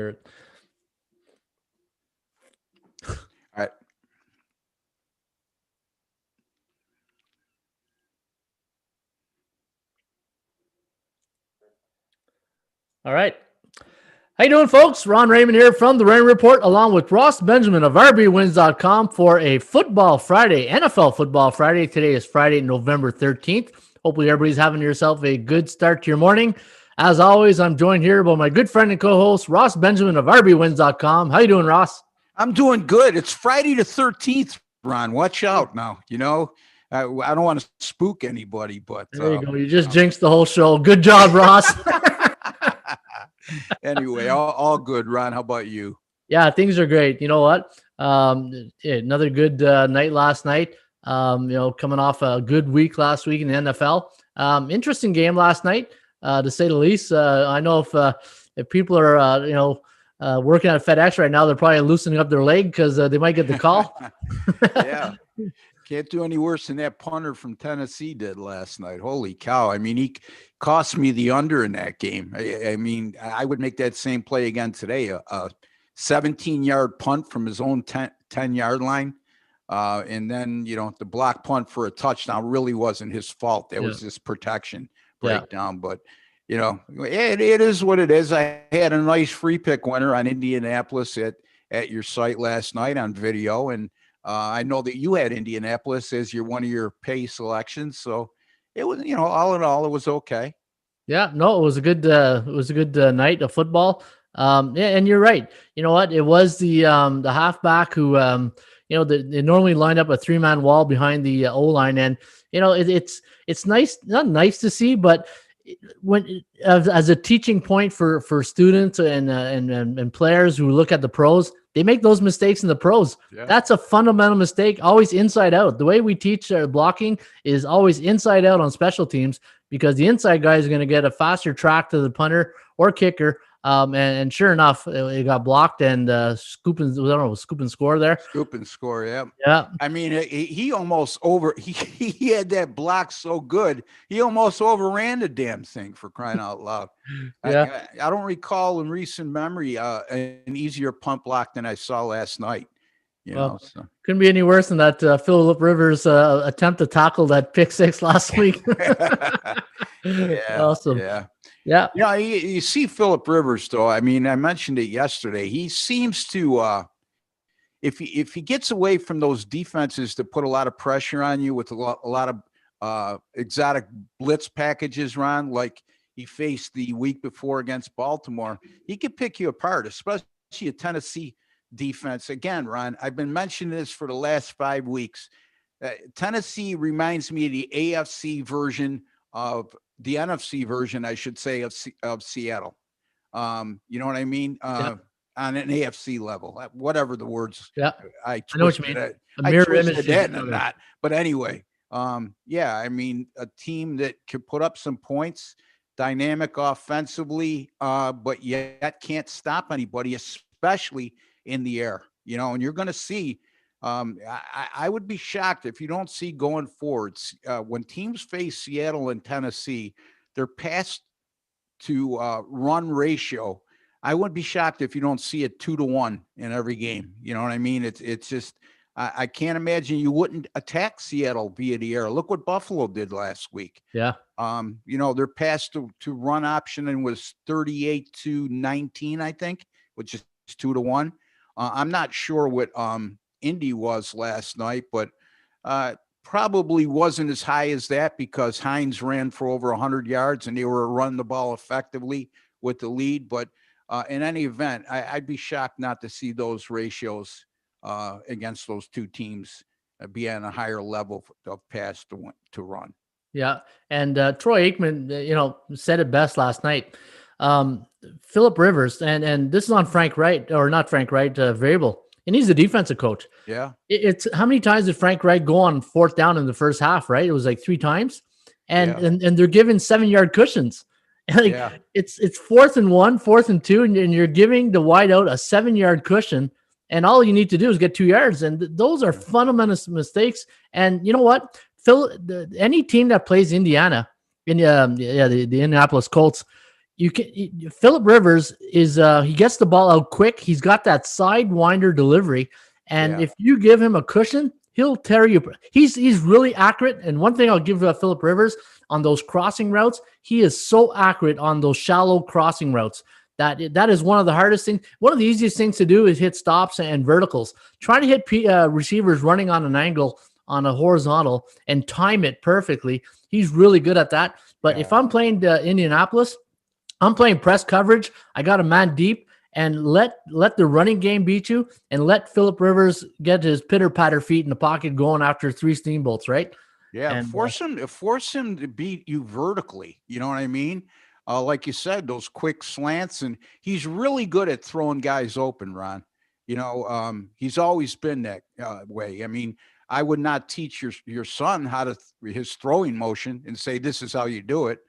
All right. All right. How you doing, folks? Ron Raymond here from the Raymond Report, along with Ross Benjamin of RBWins.com for a Football Friday, NFL Football Friday. Today is Friday, November 13th. Hopefully everybody's having yourself a good start to your morning. As always, I'm joined here by my good friend and co-host, Ross Benjamin of RBWins.com. How you doing, Ross? I'm doing good. It's Friday the 13th, Ron. Watch out now. You know, I don't want to spook anybody, but there you go. You just jinxed the whole show. Good job, Ross. Anyway, all good. Ron, how about you? Yeah, things are great. You know what? Another good night last night. Coming off a good week last week in the NFL. Interesting game last night, to say the least. I know if people are working at FedEx right now, they're probably loosening up their leg because they might get the call. Yeah. Can't do any worse than that punter from Tennessee did last night. Holy cow. I mean, he cost me the under in that game. I mean, I would make that same play again today. A 17-yard punt from his own 10-yard line. And then, the block punt for a touchdown really wasn't his fault. That was his protection breakdown. But, it is what it is. I had a nice free pick winner on Indianapolis at your site last night on video. And I know that you had Indianapolis as one of your pay selections. So it was, all in all, it was okay. Yeah, no, it was a good night of football. And you're right. You know what? It was the halfback who, they normally line up a 3-man wall behind the O-line. And, it's nice, not nice to see, but when as a teaching point for students and players who look at the pros, they make those mistakes in the pros. Yeah. That's a fundamental mistake, always inside out. The way we teach blocking is always inside out on special teams, because the inside guy is going to get a faster track to the punter or kicker. And sure enough, it got blocked and scoop and score there. Scoop and score, yeah. Yeah. I mean, he almost he had that block so good, he almost overran the damn thing, for crying out loud. Yeah. I don't recall in recent memory an easier punt block than I saw last night. So. Couldn't be any worse than that Phillip Rivers attempt to tackle that pick six last week. Yeah, awesome. Yeah. You see Phillip Rivers, though. I mean, I mentioned it yesterday. He seems to, if he gets away from those defenses that put a lot of pressure on you with a lot of exotic blitz packages, Ron, like he faced the week before against Baltimore, he could pick you apart, especially a Tennessee defense. Again, Ron, I've been mentioning this for the last 5 weeks. Tennessee reminds me of the AFC version of the NFC version, I should say, of Seattle. You know what I mean? On an AFC level, whatever the words. Yeah, I know what you mean. I twisted that and not. But anyway, I mean, a team that could put up some points, dynamic offensively, but yet can't stop anybody, especially in the air. And you're going to see. I would be shocked if you don't see going forwards when teams face Seattle and Tennessee, their pass to run ratio. I wouldn't be shocked if you don't see it 2-1 in every game. You know what I mean? It's just I can't imagine you wouldn't attack Seattle via the air. Look what Buffalo did last week. Yeah. Their pass to run option and was 38-19, I think, which is 2-1. I'm not sure what Indy was last night, but probably wasn't as high as that because Hines ran for over 100 yards and they were running the ball effectively with the lead. But in any event, I'd be shocked not to see those ratios against those two teams be on a higher level of pass to run. Yeah. And Troy Aikman, said it best last night. Phillip Rivers, and this is on Frank Wright, or not Frank Wright, Vrabel. And he's the defensive coach. Yeah. It's how many times did Frank Wright go on fourth down in the first half, right? It was like 3 times. And they're giving 7-yard cushions. It's 4th and 1, 4th and 2, and you're giving the wideout a 7-yard cushion. And all you need to do is get 2 yards. And those are fundamental mistakes. And you know what? Any team that plays Indiana, the Indianapolis Colts, Phillip Rivers is he gets the ball out quick. He's got that sidewinder delivery, and if you give him a cushion, he'll tear you. He's really accurate. And one thing I'll give Phillip Rivers on those crossing routes, he is so accurate on those shallow crossing routes. That is one of the hardest things. One of the easiest things to do is hit stops and verticals. Try to hit receivers running on an angle on a horizontal and time it perfectly. He's really good at that. But if I'm playing Indianapolis, I'm playing press coverage. I got a man deep, and let the running game beat you, and let Phillip Rivers get his pitter-patter feet in the pocket going after 3 steamboats, right? Yeah, And force him to beat you vertically. You know what I mean? Like you said, those quick slants, and he's really good at throwing guys open, Ron. You know, he's always been that way. I mean, I would not teach your son how to his throwing motion and say, this is how you do it.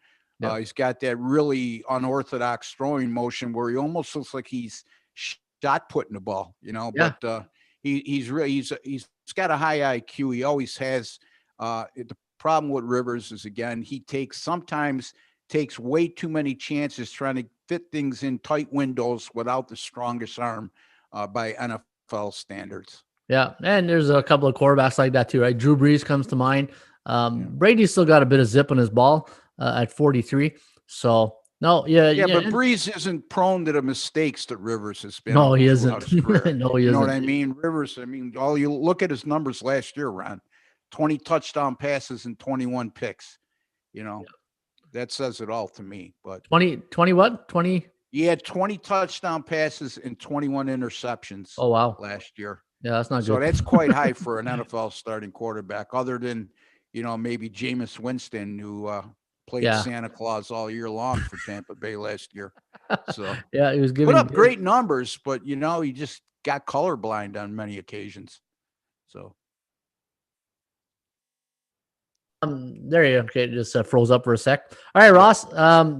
Yep. He's got that really unorthodox throwing motion where he almost looks like he's shot putting the ball, you know, but he's got a high IQ. He always has. The problem with Rivers is, again, he sometimes takes way too many chances trying to fit things in tight windows without the strongest arm by NFL standards. Yeah, and there's a couple of quarterbacks like that too, right? Drew Brees comes to mind. Brady's still got a bit of zip on his ball at 43. So no, but Brees isn't prone to the mistakes that Rivers has been. No, he isn't. No, he isn't. You know what I mean? Rivers. I mean, you look at his numbers last year, Ron. 20 touchdown passes and 21 picks. You know, that says it all to me. But 20 what? 20. He had 20 touchdown passes and 21 interceptions. Oh wow, last year. Yeah, that's not good. So that's quite high for an NFL starting quarterback, other than, you know, maybe Jameis Winston, who played Santa Claus all year long for Tampa Bay last year. So yeah, he was giving put up great numbers, but, you know, he just got colorblind on many occasions. So. There you go. Okay, just froze up for a sec. All right, Ross.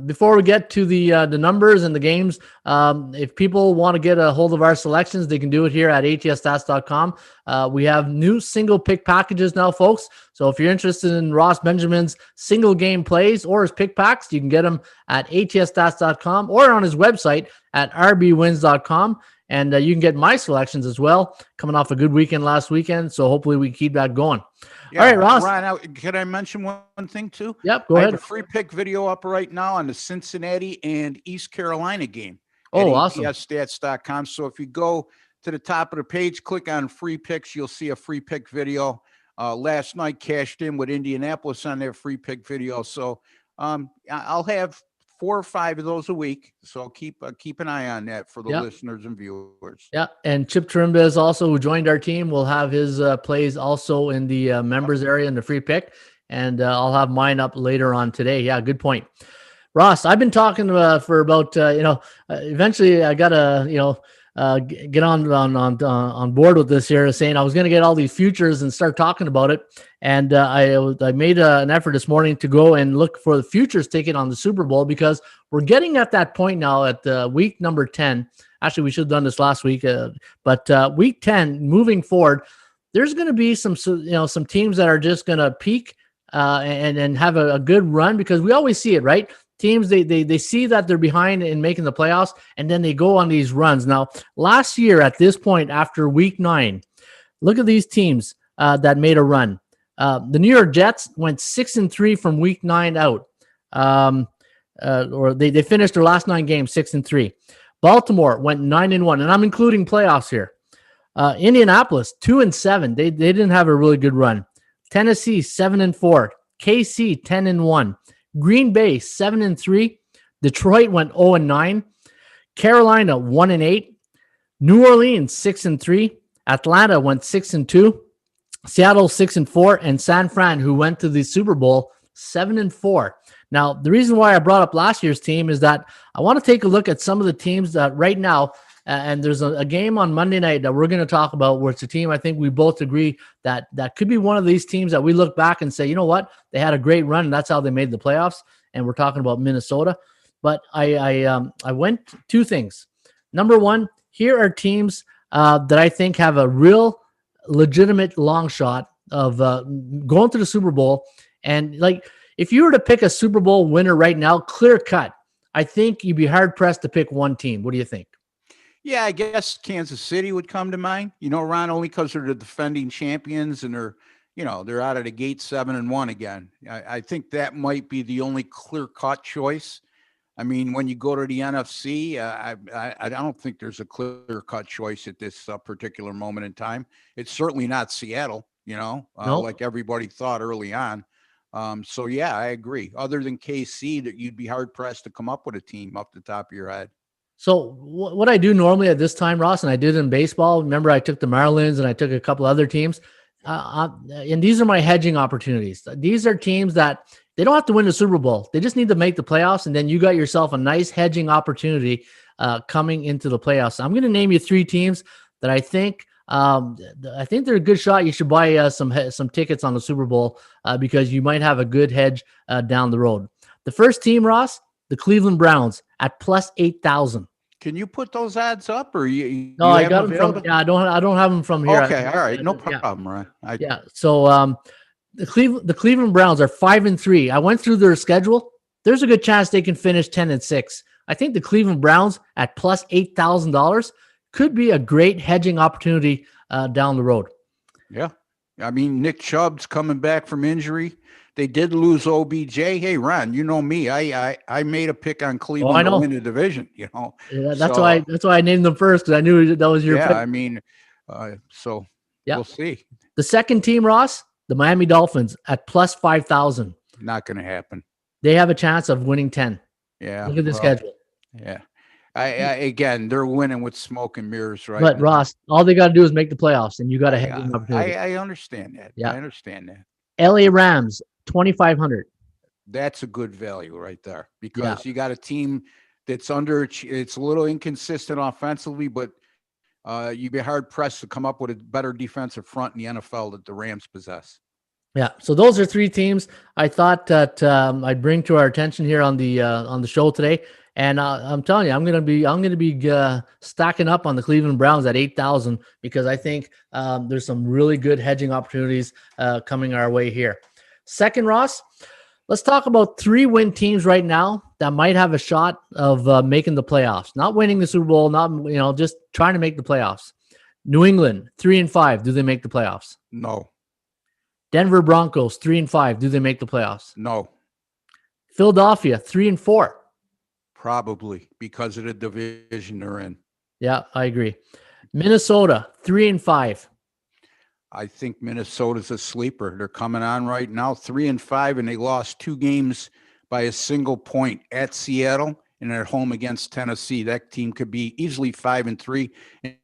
Before we get to the numbers and the games, if people want to get a hold of our selections, they can do it here at atsstats.com. We have new single pick packages now, folks. So if you're interested in Ross Benjamin's single game plays or his pick packs, you can get them at atsstats.com or on his website at rbwins.com. And you can get my selections as well, coming off a good weekend last weekend. So hopefully we keep that going. Yeah, all right, Ross. Ryan, can I mention one thing too? Yep, go ahead. I have a free pick video up right now on the Cincinnati and East Carolina game. Oh, awesome. ATS Stats.com. So if you go to the top of the page, click on free picks, you'll see a free pick video. Last night cashed in with Indianapolis on their free pick video. So I'll have 4 or 5 of those a week. So keep an eye on that for the listeners and viewers. Yeah. And Chip Trimbiz also, who joined our team, will have his plays also in the members area in the free pick. And I'll have mine up later on today. Yeah. Good point. Ross, I've been talking for about, eventually I got to, get on board with this here, saying I was going to get all these futures and start talking about it. And I made an effort this morning to go and look for the futures ticket on the Super Bowl, because we're getting at that point now at week number 10. Actually, we should have done this last week, but week 10 moving forward, there's going to be some teams that are just going to peak and have a good run, because we always see it, right? Teams, they see that they're behind in making the playoffs, and then they go on these runs. Now, last year at this point, after week 9, look at these teams that made a run. The New York Jets went 6-3 from week 9 out, or they finished their last 9 games 6-3. Baltimore went 9-1, and I'm including playoffs here. Indianapolis 2-7. They didn't have a really good run. Tennessee 7-4. KC 10-1. Green Bay 7-3. Detroit went 0-9. Carolina 1-8. New Orleans 6-3. Atlanta went 6-2. Seattle 6-4, and San Fran, who went to the Super Bowl, 7-4. Now, the reason why I brought up last year's team is that I want to take a look at some of the teams that right now, and there's a game on Monday night that we're going to talk about where it's a team I think we both agree that could be one of these teams that we look back and say, you know what, they had a great run, and that's how they made the playoffs. And we're talking about Minnesota. But I went 2 things. Number one, here are teams that I think have a real legitimate long shot of going to the Super Bowl. And like, if you were to pick a Super Bowl winner right now, clear cut, I think you'd be hard pressed to pick one team. What do you think? Yeah, I guess Kansas City would come to mind. Ron, only because they're the defending champions and they're out of the gate 7-1 again. I think that might be the only clear-cut choice. I mean, when you go to the NFC, I don't think there's a clear-cut choice at this particular moment in time. It's certainly not Seattle, No. like everybody thought early on. So, yeah, I agree. Other than KC, that you'd be hard-pressed to come up with a team off the top of your head. So what I do normally at this time, Ross, and I did in baseball, remember I took the Marlins and I took a couple other teams, and these are my hedging opportunities. These are teams that they don't have to win the Super Bowl. They just need to make the playoffs, and then you got yourself a nice hedging opportunity coming into the playoffs. I'm going to name you three teams that I think they're a good shot. You should buy some tickets on the Super Bowl because you might have a good hedge down the road. The first team, Ross, the Cleveland Browns at plus 8,000. Can you put those odds up, or you? No, I got them from. Yeah, I don't have them from here. Okay, all right, no problem, Ron. Yeah. So the Cleveland Browns are 5-3. I went through their schedule. There's a good chance they can finish 10-6. I think the Cleveland Browns at plus $8,000 could be a great hedging opportunity down the road. Yeah, I mean Nick Chubb's coming back from injury. They did lose OBJ. Hey, Ron, you know me. I made a pick on Cleveland to win the division. Yeah, that's why I named them first, because I knew that was your pick. I mean, we'll see. The second team, Ross, the Miami Dolphins at plus 5,000. Not going to happen. They have a chance of winning 10. Yeah. Look at the schedule. Yeah. Again, they're winning with smoke and mirrors, right? But Ross, all they got to do is make the playoffs, and you got a hedging opportunity. I understand that. Yeah, I understand that. LA Rams 2,500. That's a good value right there, because you got a team that's it's a little inconsistent offensively, but you'd be hard pressed to come up with a better defensive front in the NFL that the Rams possess. Yeah. So those are three teams I thought that I'd bring to our attention here on the show today. And I'm telling you, I'm gonna be stacking up on the Cleveland Browns at 8,000, because I think there's some really good hedging opportunities coming our way here. Second, Ross, let's talk about 3-win teams right now that might have a shot of making the playoffs. Not winning the Super Bowl, not just trying to make the playoffs. New England 3-5. Do they make the playoffs? No. Denver Broncos 3-5. Do they make the playoffs? No. Philadelphia 3-4. Probably, because of the division they're in. Yeah, I agree. Minnesota 3-5. I think Minnesota's a sleeper. They're coming on right now, 3-5, and they lost 2 games by a single point at Seattle and at home against Tennessee. That team could be easily 5-3.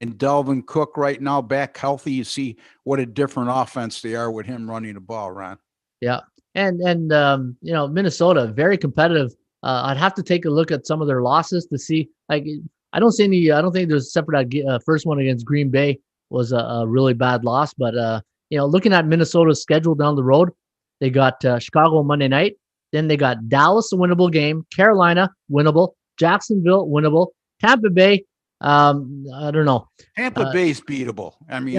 And Dalvin Cook right now back healthy. You see what a different offense they are with him running the ball, Ron. Yeah, and Minnesota, very competitive. I'd have to take a look at some of their losses to see. I don't think there's separate first one against Green Bay was a really bad loss. But looking at Minnesota's schedule down the road, they got Chicago Monday night. Then they got Dallas, a winnable game. Carolina, winnable. Jacksonville, winnable. Tampa Bay, I don't know. Tampa Bay's beatable. I mean,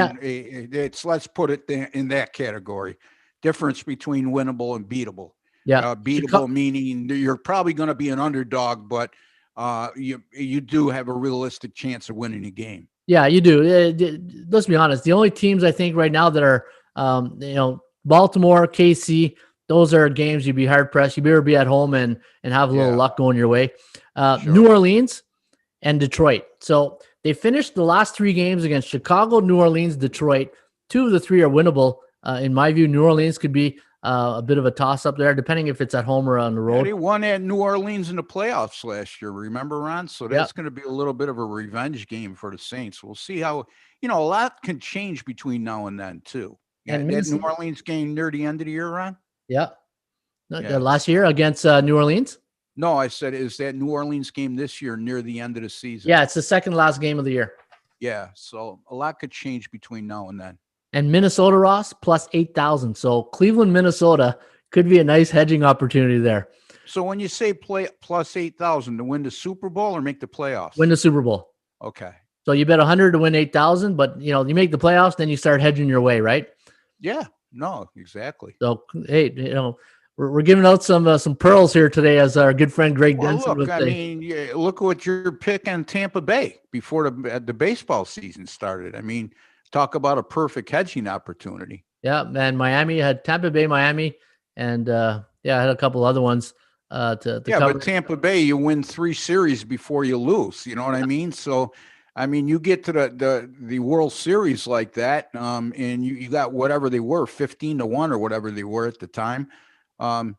let's put it in that category. Difference between winnable and beatable. Yeah, beatable meaning you're probably going to be an underdog, but you do have a realistic chance of winning a game. Yeah, you do. Let's be honest. The only teams I think right now that are, Baltimore, KC, those are games you'd be hard pressed. You better be at home and have a little luck going your way. Sure. New Orleans and Detroit. So they finished the last 3 games against Chicago, New Orleans, Detroit. 2 of the 3 are winnable. In my view, New Orleans could be a bit of a toss-up there, depending if it's at home or on the road. They won at New Orleans in the playoffs last year, remember, Ron? So that's going to be a little bit of a revenge game for the Saints. We'll see how, a lot can change between now and then, too. And that New Orleans game near the end of the year, Ron? Yeah. Last year against New Orleans? No, I said, is that New Orleans game this year near the end of the season? Yeah, it's the second last game of the year. Yeah, so a lot could change between now and then. And Minnesota, Ross, plus 8,000. So Cleveland, Minnesota could be a nice hedging opportunity there. So when you say play plus 8,000 to win the Super Bowl or make the playoffs? Win the Super Bowl. Okay. So you bet 100 to win 8,000, but you make the playoffs, then you start hedging your way, right? Yeah. No, exactly. So hey, we're giving out some pearls here today, as our good friend Greg Denson would look, say. I mean, look what your pick on Tampa Bay before the baseball season started. I mean, talk about a perfect hedging opportunity. Yeah, man. Miami had Tampa Bay, Miami, and I had a couple other ones to cover. But Tampa Bay, you win 3 series before you lose. You know what I mean? So, I mean, you get to the World Series like that, and you got whatever they were, 15-1 or whatever they were at the time. Now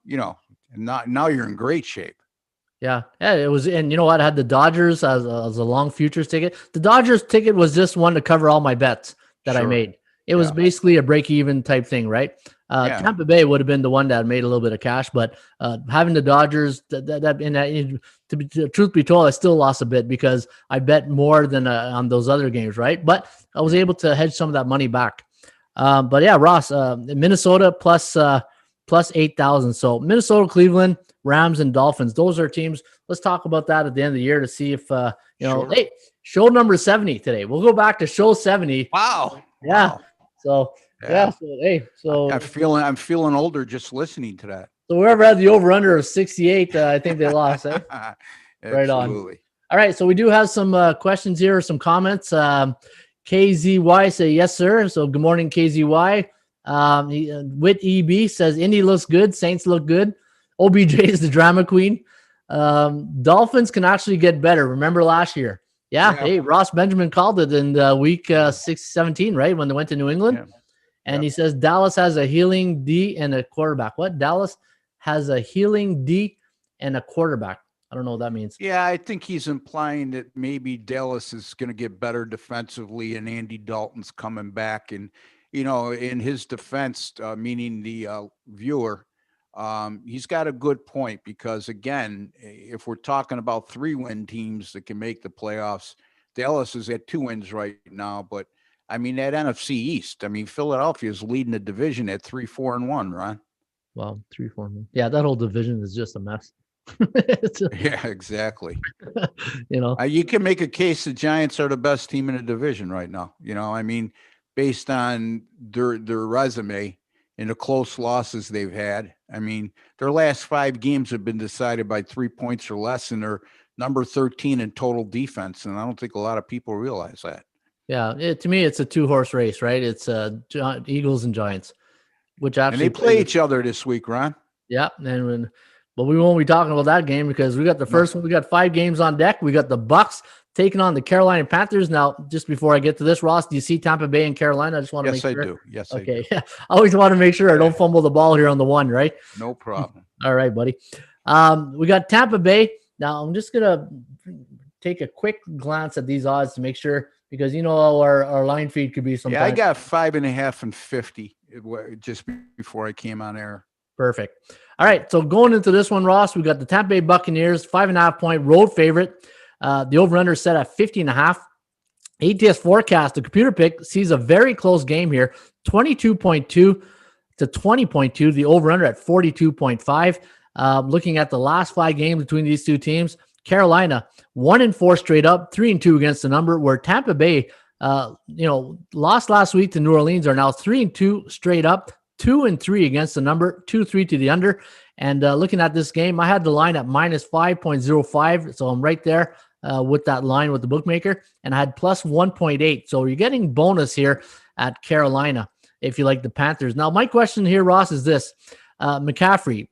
you're in great shape. Yeah, it was, and you know what? I had the Dodgers as a long futures ticket. The Dodgers ticket was just one to cover all my bets that I made. It was basically a break-even type thing, right? Tampa Bay would have been the one that made a little bit of cash, but having the Dodgers, truth be told, I still lost a bit because I bet more than on those other games, right? But I was able to hedge some of that money back. But yeah, Ross, Minnesota plus 8,000. So Minnesota, Cleveland, Rams, and Dolphins. Those are teams. Let's talk about that at the end of the year to see if hey, show number 70 today. We'll go back to show 70. Wow. Yeah. Wow. So I'm feeling older just listening to that. So whoever had the over/under of 68, I think they lost. Eh? Right on. All right, so we do have some questions here, some comments. KZY say yes, sir. So good morning, KZY. Wit EB says Indy looks good, Saints look good. OBJ is the drama queen. Dolphins can actually get better. Remember last year? Yeah. Hey, Ross Benjamin called it in week 17, right? When they went to New England. Yeah. And he says Dallas has a healing D and a quarterback. What? Dallas has a healing D and a quarterback. I don't know what that means. Yeah, I think he's implying that maybe Dallas is going to get better defensively and Andy Dalton's coming back. And, in his defense, meaning the viewer, he's got a good point because, again, if we're talking about 3-win teams that can make the playoffs, Dallas is at 2 wins right now. But, I mean, that NFC East, Philadelphia is leading the division at 3-4-1, Ron. Well, 3-4-1. Yeah, that whole division is just a mess. Yeah, exactly. You can make a case the Giants are the best team in the division right now. Based on their resume and the close losses they've had. Their last 5 games have been decided by 3 points or less, and they're number 13 in total defense. And I don't think a lot of people realize that. Yeah, to me, it's a 2-horse race, right? It's Eagles and Giants, which actually and they play each other this week, Ron. Yeah, but we won't be talking about that game because we got the first one. We got 5 games on deck. We got the Bucs taking on the Carolina Panthers. Now, just before I get to this, Ross, do you see Tampa Bay and Carolina? I just want to make sure. Yes, I do. Yes, okay. I do. I always want to make sure I don't fumble the ball here on the one, right? No problem. All right, buddy. We got Tampa Bay. Now, I'm just going to take a quick glance at these odds to make sure, because our line feed could be sometimes. Yeah, I got 5.5 and 50 just before I came on air. Perfect. All right, so going into this one, Ross, we got the Tampa Bay Buccaneers, 5.5-point road favorite. The over/under set at 50.5. ATS forecast, the computer pick, sees a very close game here, 22.2 to 20.2. The over/under at 42.5. Looking at the last 5 games between these two teams, Carolina 1-4 straight up, 3-2 against the number. Where Tampa Bay, lost last week to New Orleans, are now 3-2 straight up, 2-3 against the number, 2-3 to the under. And looking at this game, I had the line at minus 5.05, so I'm right there with that line with the bookmaker, and I had plus 1.8. So you're getting bonus here at Carolina if you like the Panthers. Now, my question here, Ross, is this: McCaffrey,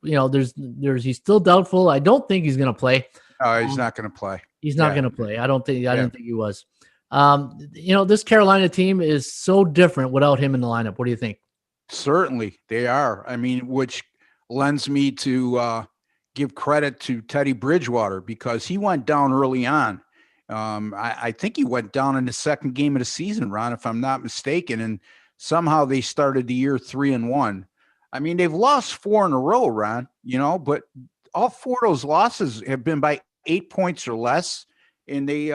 he's still doubtful. I don't think he's going to play. No, he's not going to play. He's not going to play. I didn't think he was. This Carolina team is so different without him in the lineup. What do you think? Certainly they are. Which lends me to give credit to Teddy Bridgewater because he went down early on. I think he went down in the second game of the season, Ron, if I'm not mistaken. And somehow they started the year 3-1. They've lost 4 in a row, Ron, but all 4 of those losses have been by 8 points or less. And they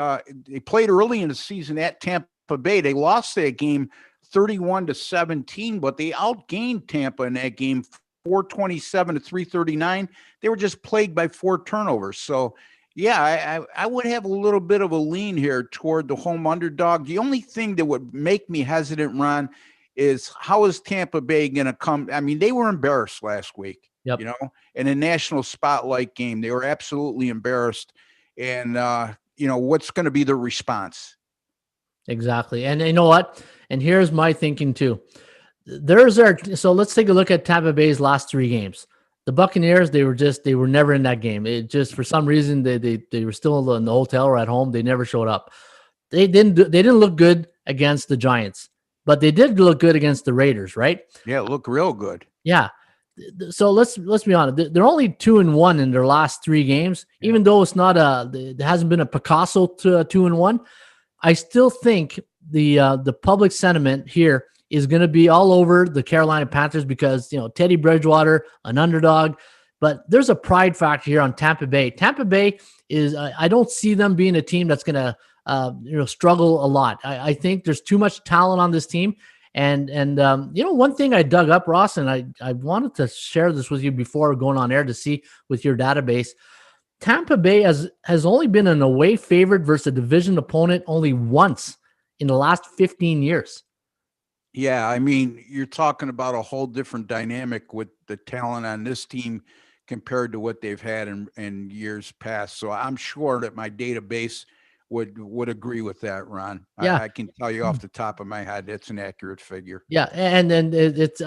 played early in the season at Tampa Bay. They lost that game 31-17, but they outgained Tampa in that game 427 to 339. They were just plagued by 4 turnovers. So, yeah, I would have a little bit of a lean here toward the home underdog. The only thing that would make me hesitant, Ron, is how is Tampa Bay going to come? They were embarrassed last week. Yep. you know, in a national spotlight game. They were absolutely embarrassed. And, what's going to be the response? Exactly. And you know what? And here's my thinking too. So let's take a look at Tampa Bay's last 3 games. The Buccaneers, they were never in that game. It just, for some reason, they were still in the hotel or at home. They never showed up. They didn't look good against the Giants, but they did look good against the Raiders, right? Yeah, look real good. Yeah. So let's be honest. They're only 2-1 in their last 3 games, Yeah. even though there hasn't been a Picasso to 2-1. I still think the public sentiment here is going to be all over the Carolina Panthers because, Teddy Bridgewater, an underdog, but there's a pride factor here on Tampa Bay. Tampa Bay is, I don't see them being a team that's going to, struggle a lot. I think there's too much talent on this team. And one thing I dug up, Ross, and I wanted to share this with you before going on air to see with your database. Tampa Bay has only been an away favorite versus a division opponent only once in the last 15 years. Yeah, I mean, you're talking about a whole different dynamic with the talent on this team compared to what they've had in years past. So I'm sure that my database would agree with that, Ron. Yeah. I can tell you off the top of my head, it's an accurate figure. Yeah, and then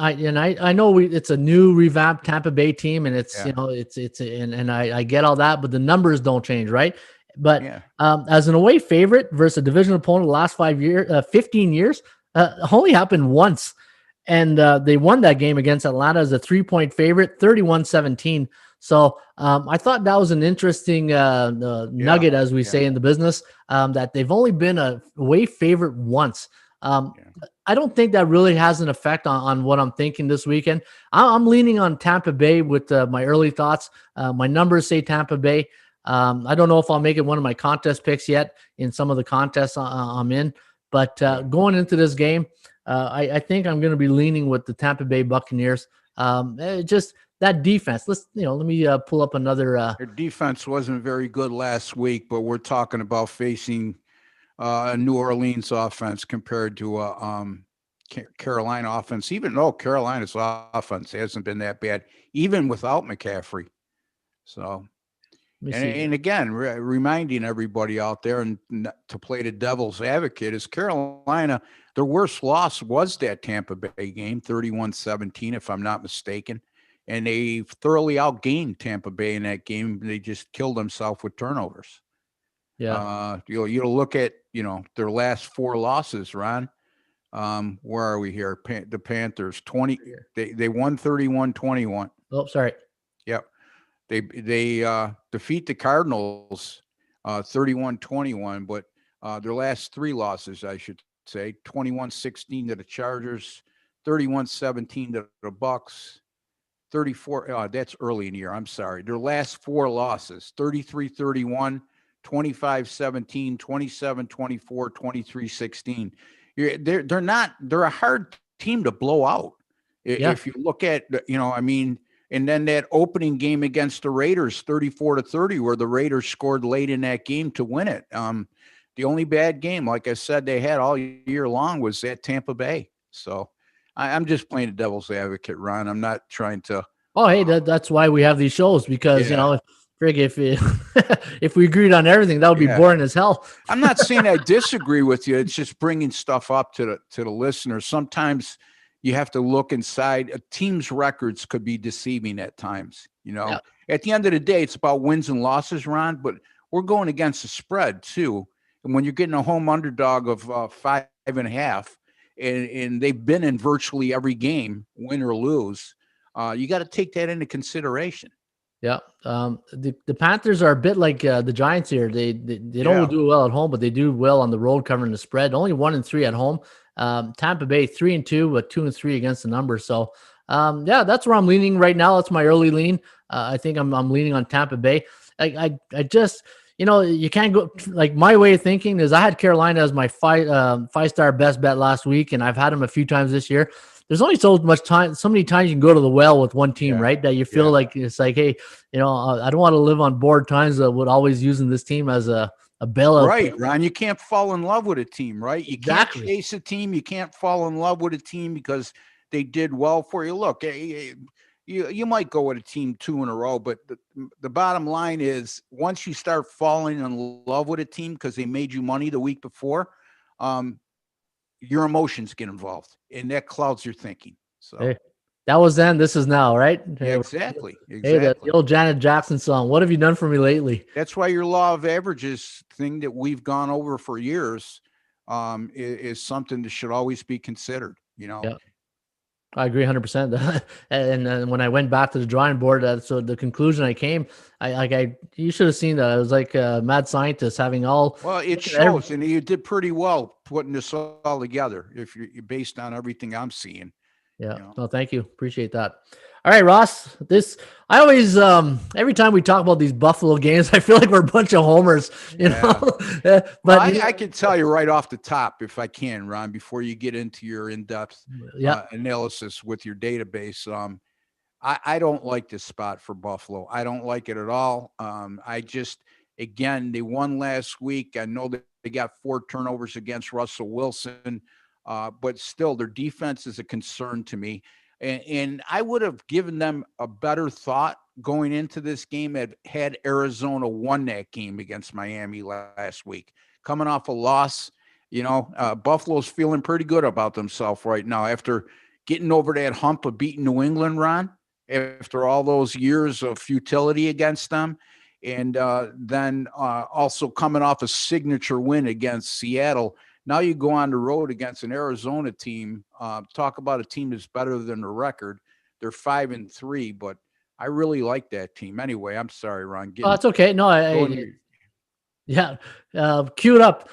I know it's a new revamped Tampa Bay team, and it's I get all that, but the numbers don't change, right? But as an away favorite versus a division opponent the last 15 years, only happened once. And they won that game against Atlanta as a 3-point favorite, 31-17. So I thought that was an interesting nugget, as we say in the business, that they've only been a away favorite once. I don't think that really has an effect on what I'm thinking this weekend. I'm leaning on Tampa Bay with my early thoughts. My numbers say Tampa Bay. I don't know if I'll make it one of my contest picks yet in some of the contests I'm in. But going into this game, I think I'm going to be leaning with the Tampa Bay Buccaneers. Just that defense. Let me pull up another. Their defense wasn't very good last week, but we're talking about facing a New Orleans offense compared to a Carolina offense. Even though Carolina's offense hasn't been that bad, even without McCaffrey. So. And again, reminding everybody out there and to play the devil's advocate is Carolina, their worst loss was that Tampa Bay game, 31-17, if I'm not mistaken. And they thoroughly outgained Tampa Bay in that game. They just killed themselves with turnovers. Yeah. You'll look at, their last 4 losses, Ron. Where are we here? The Panthers, they won 31-21. Oh, sorry. Yep. They defeat the Cardinals 31-21, but their last 3 losses, I should say, 21-16 to the Chargers, 31-17 to the Bucks, 34. That's early in the year. I'm sorry. Their last 4 losses: 33-31, 25-17, 27-24, 23-16. They're a hard team to blow out. Yeah. If you look at, and then that opening game against the Raiders, 34-30, where the Raiders scored late in that game to win it. The only bad game, like I said, they had all year long was at Tampa Bay. So I'm just playing the devil's advocate, Ron. I'm not trying to. Oh, hey, that's why we have these shows, because, if we agreed on everything, that would be boring as hell. I'm not saying I disagree with you. It's just bringing stuff up to the listeners. Sometimes you have to look inside. A team's records could be deceiving at times. At the end of the day, it's about wins and losses, Ron, but we're going against the spread too. And when you're getting a home underdog of 5.5, and they've been in virtually every game, win or lose, you got to take that into consideration. Yeah. The Panthers are a bit like the Giants here. They don't do well at home, but they do well on the road covering the spread. Only 1-3 at home. Tampa Bay 3-2, but 2-3 against the number. So that's where I'm leaning right now. That's my early lean. I think I'm leaning on Tampa Bay. I just, you can't go, like, my way of thinking is I had Carolina as my 5-star best bet last week, and I've had them a few times this year. There's only so many times you can go to the well with one team, right? That you feel like it's like, hey, I don't want to live on board times with always using this team as a bailout. Right, Ron. You can't fall in love with a team, right? You can't chase a team. You can't fall in love with a team because they did well for you. Look, you might go with a team 2 in a row, but the bottom line is once you start falling in love with a team because they made you money the week before, your emotions get involved, and that clouds your thinking. So Hey, that was then. This is now, right? yeah, Hey, exactly. the old Janet Jackson song. What have you done for me lately? That's why your law of averages thing that we've gone over for years is something that should always be considered. Yeah. I agree 100%. And when I went back to the drawing board, so the conclusion I came, you should have seen that. I was like a mad scientist having all. Well, it shows, and you did pretty well putting this all together. If you're based on everything I'm seeing. Yeah. No, thank you. Appreciate that. All right, Ross. I always every time we talk about these Buffalo games, I feel like we're a bunch of homers, you know. But well, I can tell you right off the top, if I can, Ron, before you get into your in-depth analysis with your database. I don't like this spot for Buffalo. I don't like it at all. Again, they won last week. I know that they got 4 turnovers against Russell Wilson, but still their defense is a concern to me. And I would have given them a better thought going into this game had Arizona won that game against Miami last week. Coming off a loss, Buffalo's feeling pretty good about themselves right now after getting over that hump of beating New England, Ron, after all those years of futility against them. And then also coming off a signature win against Seattle. Now you go on the road against an Arizona team. Talk about a team that's better than the record. They're 5-3, but I really like that team. Anyway, I'm sorry, Ron. Oh, it's okay. No, queue it up.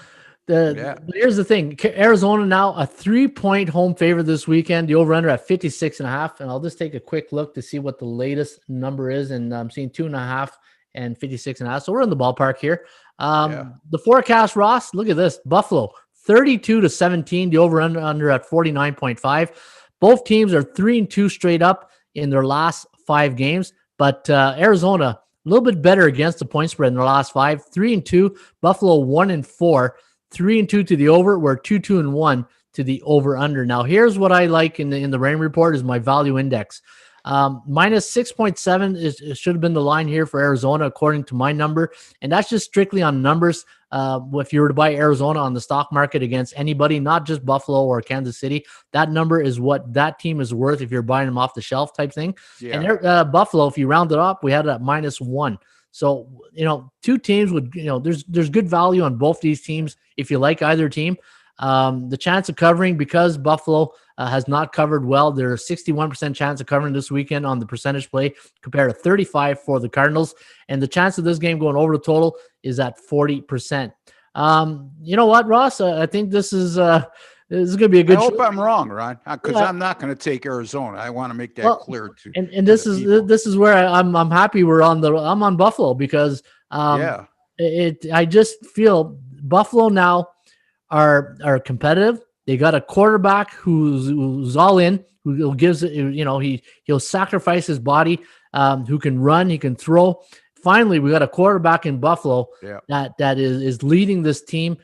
Here's the thing. Arizona now a 3-point home favorite this weekend. The over-under at 56.5. And I'll just take a quick look to see what the latest number is. And I'm seeing 2.5 and 56.5. So we're in the ballpark here. The forecast, Ross, look at this. Buffalo 32-17. The over-under at 49.5. Both teams are 3-2 straight up in their last 5 games. But Arizona a little bit better against the point spread in their last 5. 3-2. Buffalo 1-4. 3-2 to the over. We're 2-1 to the over/under. Now, here's what I like in the rain report is my value index. Minus 6.7 should have been the line here for Arizona, according to my number, and that's just strictly on numbers. If you were to buy Arizona on the stock market against anybody, not just Buffalo or Kansas City, that number is what that team is worth if you're buying them off the shelf type thing. Yeah. And Buffalo, if you round it up, we had it at -1. So, 2 teams would, there's good value on both these teams if you like either team. The chance of covering, because Buffalo has not covered well, there's a 61% chance of covering this weekend on the percentage play compared to 35 for the Cardinals. And the chance of this game going over the total is at 40%. You know what, Ross? I think this is going to be a good. I hope I'm wrong, Ron, because I'm not going to take Arizona. I want to make that clear too. And this is where I'm happy I'm on Buffalo because I just feel Buffalo now are competitive. They got a quarterback who's all in, who gives he'll sacrifice his body, who can run, he can throw. Finally, we got a quarterback in Buffalo that is leading this team.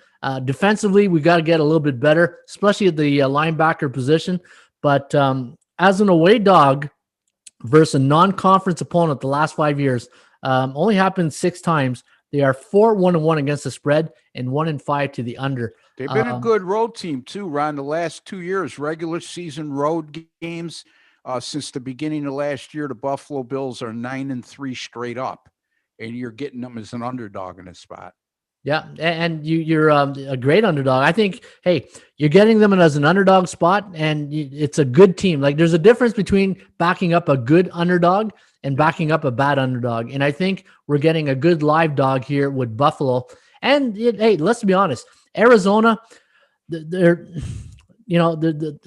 Defensively, we got to get a little bit better, especially at the linebacker position. But as an away dog versus a non-conference opponent the last 5 years, only happened 6 times. They are 4-1-1 against the spread and 1-5 to the under. They've been a good road team too, Ron. The last 2 years, regular season road games since the beginning of last year, the Buffalo Bills are 9-3 straight up, and you're getting them as an underdog in this spot. Yeah, and you're a great underdog. I think, hey, you're getting them as an underdog spot, and it's a good team. Like, there's a difference between backing up a good underdog and backing up a bad underdog. And I think we're getting a good live dog here with Buffalo. And hey, let's be honest, Arizona, the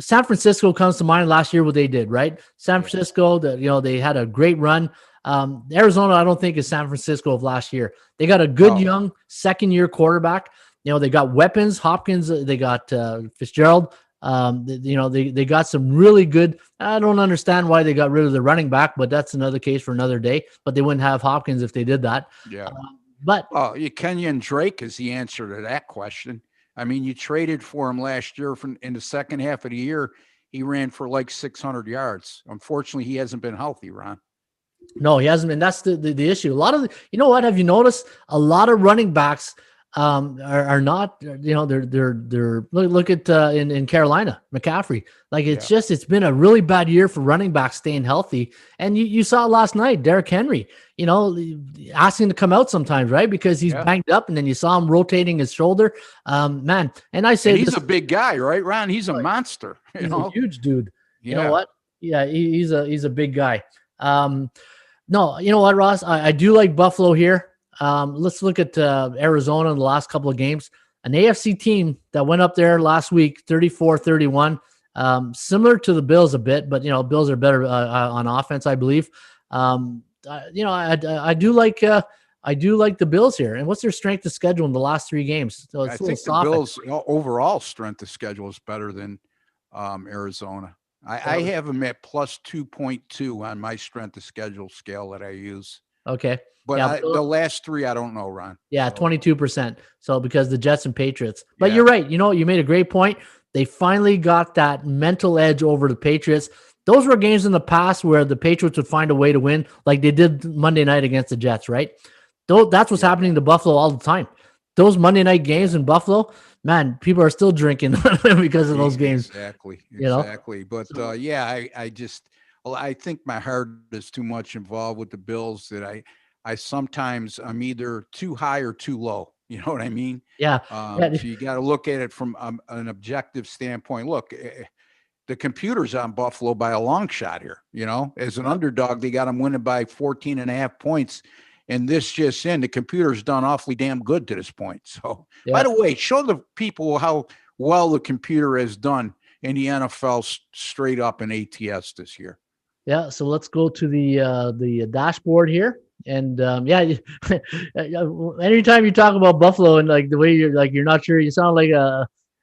San Francisco comes to mind last year, what they did, right? San Francisco, they had a great run. Arizona, I don't think is San Francisco of last year. They got a good young second-year quarterback. They got weapons. Hopkins, they got Fitzgerald. They got some really good. I don't understand why they got rid of the running back, but that's another case for another day. But they wouldn't have Hopkins if they did that. Yeah. Kenyon Drake is the answer to that question. I mean, you traded for him last year in the second half of the year. he ran for like 600 yards. Unfortunately, he hasn't been healthy, Ron. No, he hasn't been. That's the issue. A lot of you know what? Have you noticed a lot of running backs are not, they're look at in Carolina, McCaffrey. Like it's been a really bad year for running backs staying healthy. And you saw it last night, Derrick Henry, asking to come out sometimes, right? Because he's banged up, and then you saw him rotating his shoulder. Man, and I say and he's a big guy, right, Ron? He's a monster. He's a huge dude. Yeah. You know what? Yeah, he's a big guy. No, you know what, Ross? I do like Buffalo here. Let's look at Arizona in the last couple of games. An AFC team that went up there last week, 34-31, similar to the Bills a bit, but, Bills are better on offense, I believe. I do like the Bills here. And what's their strength of schedule in the last 3 games? So I think the Bills' overall strength of schedule is better than Arizona. I have them at plus 2.2 on my strength of schedule scale that I use. Okay. But the last 3, I don't know, Ron. Yeah, 22%. So because the Jets and Patriots. But you're right. You made a great point. They finally got that mental edge over the Patriots. Those were games in the past where the Patriots would find a way to win, like they did Monday night against the Jets, right? That's what's happening to Buffalo all the time. Those Monday night games in Buffalo, man, people are still drinking because of those games. Exactly. But I think my heart is too much involved with the Bills that I sometimes I'm either too high or too low. You know what I mean? Yeah. So you got to look at it from an objective standpoint. Look, the computer's on Buffalo by a long shot here. As an underdog, they got them winning by 14.5 points. And this just in, the computer's done awfully damn good to this point. So, by the way, show the people how well the computer has done in the NFL straight up in ATS this year. Yeah, so let's go to the dashboard here. And anytime you talk about Buffalo and like the way you're not sure, you sound like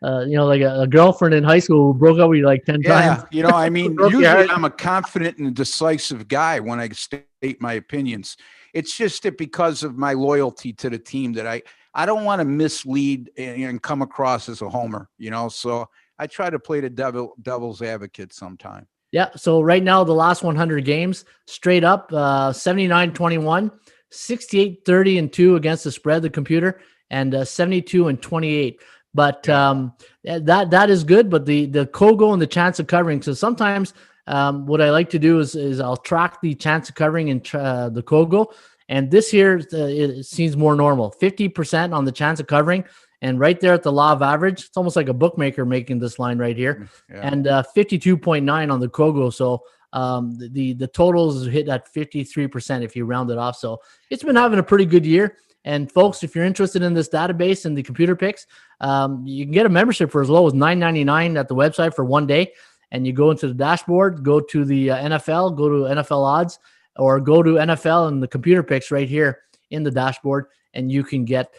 like a girlfriend in high school who broke up with you like 10 times. Usually I'm a confident and decisive guy when I state my opinions. It's just that because of my loyalty to the team that I don't want to mislead and come across as a homer, so I try to play the devil's advocate sometime. Yeah. So right now, the last 100 games straight up, 79-21, 68-30-2 against the spread, the computer, and 72-28. But that is good. But the Kogo and the chance of covering. So sometimes what I like to do is I'll track the chance of covering in the Kogo. And this here, it seems more normal, 50% on the chance of covering. And right there at the law of average, it's almost like a bookmaker making this line right here. And 52.9 on the Kogo. So the totals hit at 53% if you round it off. So it's been having a pretty good year. And folks, if you're interested in this database and the computer picks, you can get a membership for as low as $9.99 at the website for 1 day. And you go into the dashboard, go to the NFL, go to NFL odds, or go to NFL and the computer picks right here in the dashboard, and you can get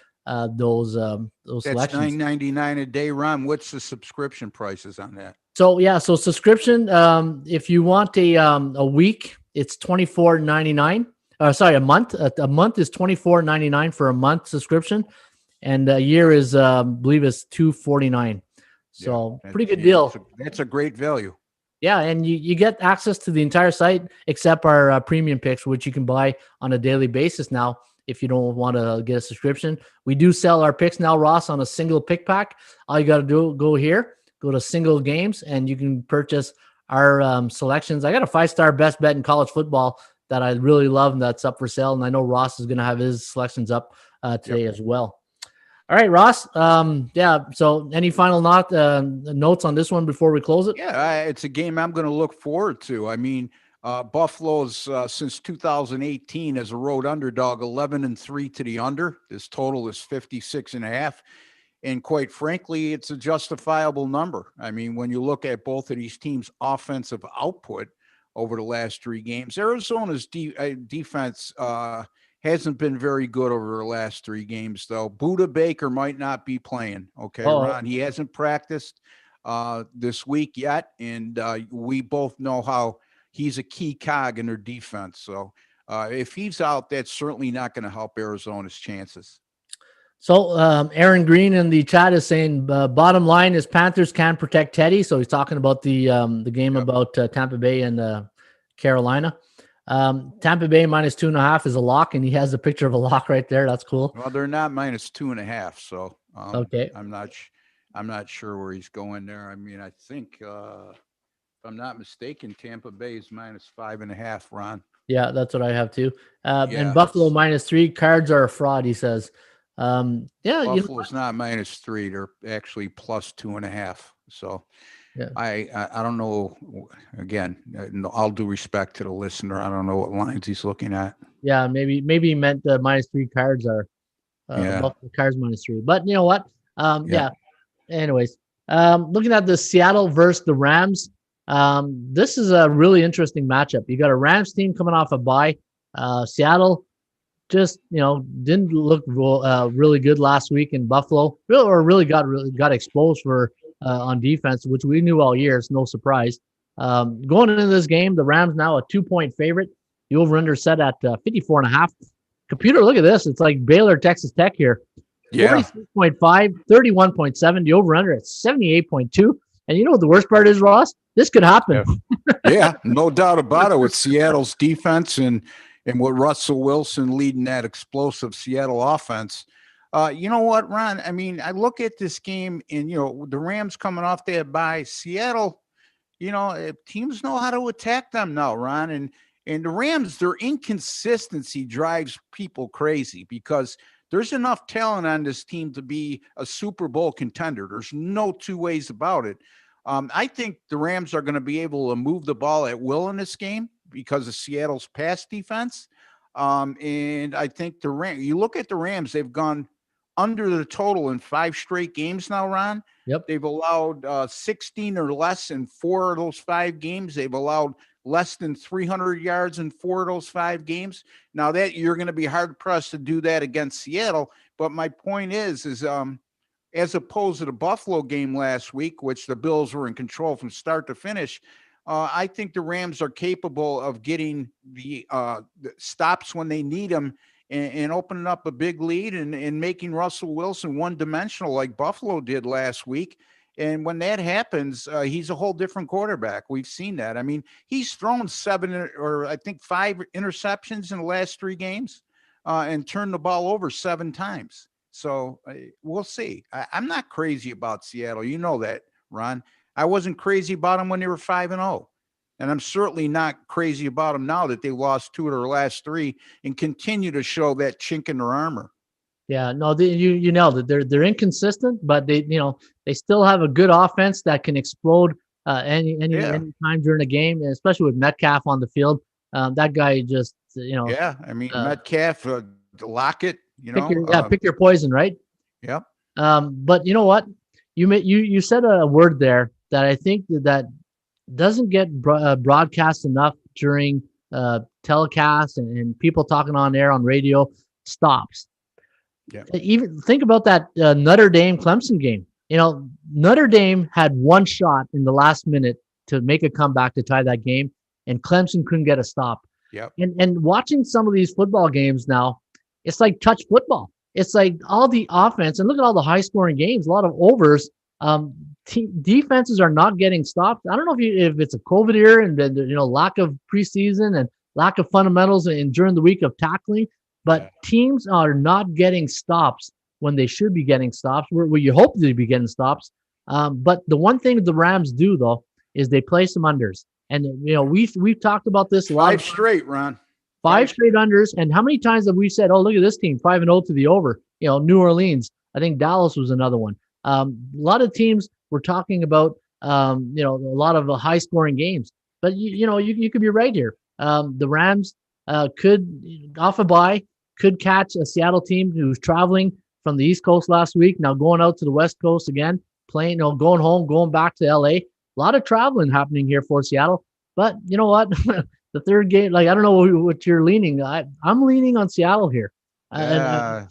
those That's selections. $9.99 a day, Ron. What's the subscription prices on that? So subscription, if you want a week, it's $24.99. A month. A month is $24.99 for a month subscription, and a year is I believe is $249. So pretty good deal. That's a great value. Yeah, and you get access to the entire site except our premium picks, which you can buy on a daily basis now if you don't want to get a subscription. We do sell our picks now, Ross, on a single pick pack. All you got to do, go to single games, and you can purchase our selections. I got a 5-star best bet in college football that I really love, and that's up for sale. And I know Ross is going to have his selections up today as well. All right, Ross. So any final notes on this one before we close it? Yeah, it's a game I'm going to look forward to. I mean, Buffalo's since 2018 as a road underdog, 11-3 to the under. This total is 56.5. And quite frankly, it's a justifiable number. I mean, when you look at both of these teams' offensive output over the last 3 games, Arizona's defense hasn't been very good over the last 3 games, though. Budda Baker might not be playing. Okay, Ron, he hasn't practiced this week yet, and we both know how he's a key cog in their defense. So if he's out, that's certainly not going to help Arizona's chances. So Aaron Green in the chat is saying bottom line is Panthers can protect Teddy. So he's talking about the game about Tampa Bay and Carolina. Tampa Bay -2.5 is a lock, and he has a picture of a lock right there. That's cool. Well, they're not -2.5, so okay. I'm not sure where he's going there. I mean, I think if I'm not mistaken, Tampa Bay is -5.5. Ron. Yeah, that's what I have too. And Buffalo -3. Cards are a fraud, he says. Buffalo's not -3; they're actually +2.5. So, yeah. I don't know. Again, all due respect to the listener, I don't know what lines he's looking at. Yeah, maybe he meant the -3 cards are. Buffalo cards -3. But you know what? Yeah. Anyways, looking at the Seattle versus the Rams. This is a really interesting matchup. You got a Rams team coming off a bye. Seattle just didn't look really good last week in Buffalo, really got exposed for on defense, which we knew all year. It's no surprise. Going into this game, the Rams now a 2-point favorite. The over/under set at 54.5. Computer, look at this. It's like Baylor, Texas Tech here. 46.5, 31.7. The over/under at 78.2. And you know what the worst part is, Ross? This could happen. Yeah, no doubt about it with Seattle's defense and with Russell Wilson leading that explosive Seattle offense. You know what, Ron? I mean, I look at this game and, the Rams coming off that bye. Seattle, teams know how to attack them now, Ron. And the Rams, their inconsistency drives people crazy because there's enough talent on this team to be a Super Bowl contender. There's no two ways about it. I think the Rams are going to be able to move the ball at will in this game because of Seattle's pass defense. And I think you look at the Rams, they've gone under the total in 5 straight games now, Ron. Yep. They've allowed 16 or less in 4 of those 5 games. They've allowed less than 300 yards in 4 of those 5 games. Now that you're going to be hard pressed to do that against Seattle. But my point is as opposed to the Buffalo game last week, which the Bills were in control from start to finish, I think the Rams are capable of getting the stops when they need them and opening up a big lead and making Russell Wilson one-dimensional like Buffalo did last week. And when that happens, he's a whole different quarterback. We've seen that. I mean, he's thrown 7 or I think 5 interceptions in the last 3 games and turned the ball over 7 times. So we'll see. I'm not crazy about Seattle. You know that, Ron. I wasn't crazy about them when they were 5-0. And I'm certainly not crazy about them now that they lost 2 of their last 3 and continue to show that chink in their armor. Yeah, no, you nailed it. They're inconsistent, but they still have a good offense that can explode any time during a game, especially with Metcalf on the field. That guy just Yeah, I mean Metcalf, Lockett. Pick your poison, right? Yeah. But you know what? You said a word there that I think that doesn't get broadcast enough during telecasts and people talking on air on radio. Stops. Yeah. Even think about that Notre Dame Clemson game. Notre Dame had one shot in the last minute to make a comeback to tie that game, and Clemson couldn't get a stop. Yep. And watching some of these football games now, it's like touch football. It's like all the offense, and look at all the high-scoring games, a lot of overs. Defenses are not getting stopped. I don't know if it's a COVID era and then lack of preseason and lack of fundamentals during the week of tackling, but teams are not getting stops when they should be getting stops. Where you hope they'd be getting stops. But the one thing the Rams do though is they play some unders, and we've talked about this a lot. 5 straight, Ron. 5 straight unders. And how many times have we said, oh, look at this team, 5-0 to the over? New Orleans. I think Dallas was another one. A lot of teams we're talking about, a lot of high scoring games. But you could be right here. The Rams could, off a bye, could catch a Seattle team who's traveling from the East Coast last week, now going out to the West Coast again, playing, going home, going back to LA. A lot of traveling happening here for Seattle. But you know what? The third game, I don't know what you're leaning. I'm leaning on Seattle here. No.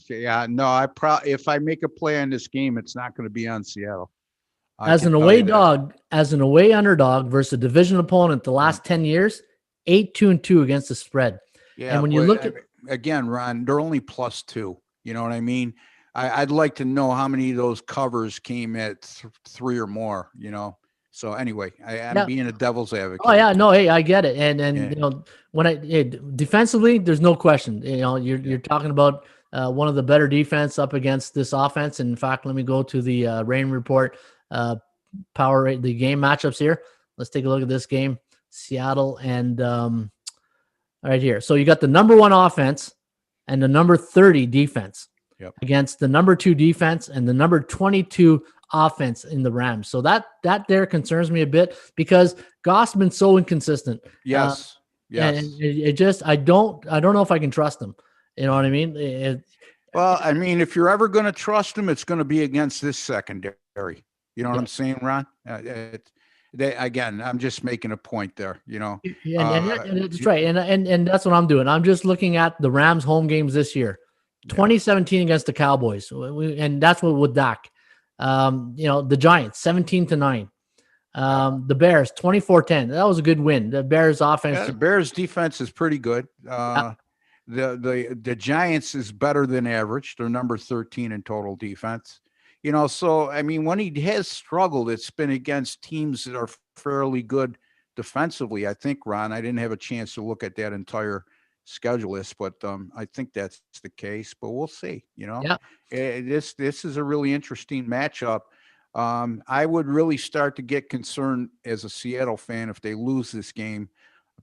If I make a play on this game, it's not going to be on Seattle. As an away underdog versus a division opponent, the last 10 years, 8-2-2 against the spread. Yeah, and when you look at again, Ron, they're only +2. You know what I mean? I'd like to know how many of those covers came at 3 or more, So anyway, I'm being a devil's advocate. Oh yeah, no, hey, I get it, and Yeah. when defensively, there's no question. You're talking about one of the better defense up against this offense. And in fact, let me go to the Rain Report power rate, the game matchups here. Let's take a look at this game, Seattle and right here. So you got the number 1 offense and the number 30 defense against the number 2 defense and the number 22 offense in the Rams. So that there concerns me a bit because Goff's been so inconsistent. Yes. And it just, I don't know if I can trust him. You know what I mean? Well, I mean, if you're ever going to trust him, it's going to be against this secondary. You know what I'm saying, Ron? Again, I'm just making a point there, And that's right. And that's what I'm doing. I'm just looking at the Rams home games this year, 2017 against the Cowboys. And that's what with Dak. The Giants 17-9. The Bears 24-10. That was a good win. The Bears offense. The Bears defense is pretty good. The Giants is better than average. They're number 13 in total defense. So I mean, when he has struggled, it's been against teams that are fairly good defensively. I think, Ron, I didn't have a chance to look at that entire schedule list, but I think that's the case. But we'll see. This is a really interesting matchup. I would really start to get concerned as a Seattle fan if they lose this game,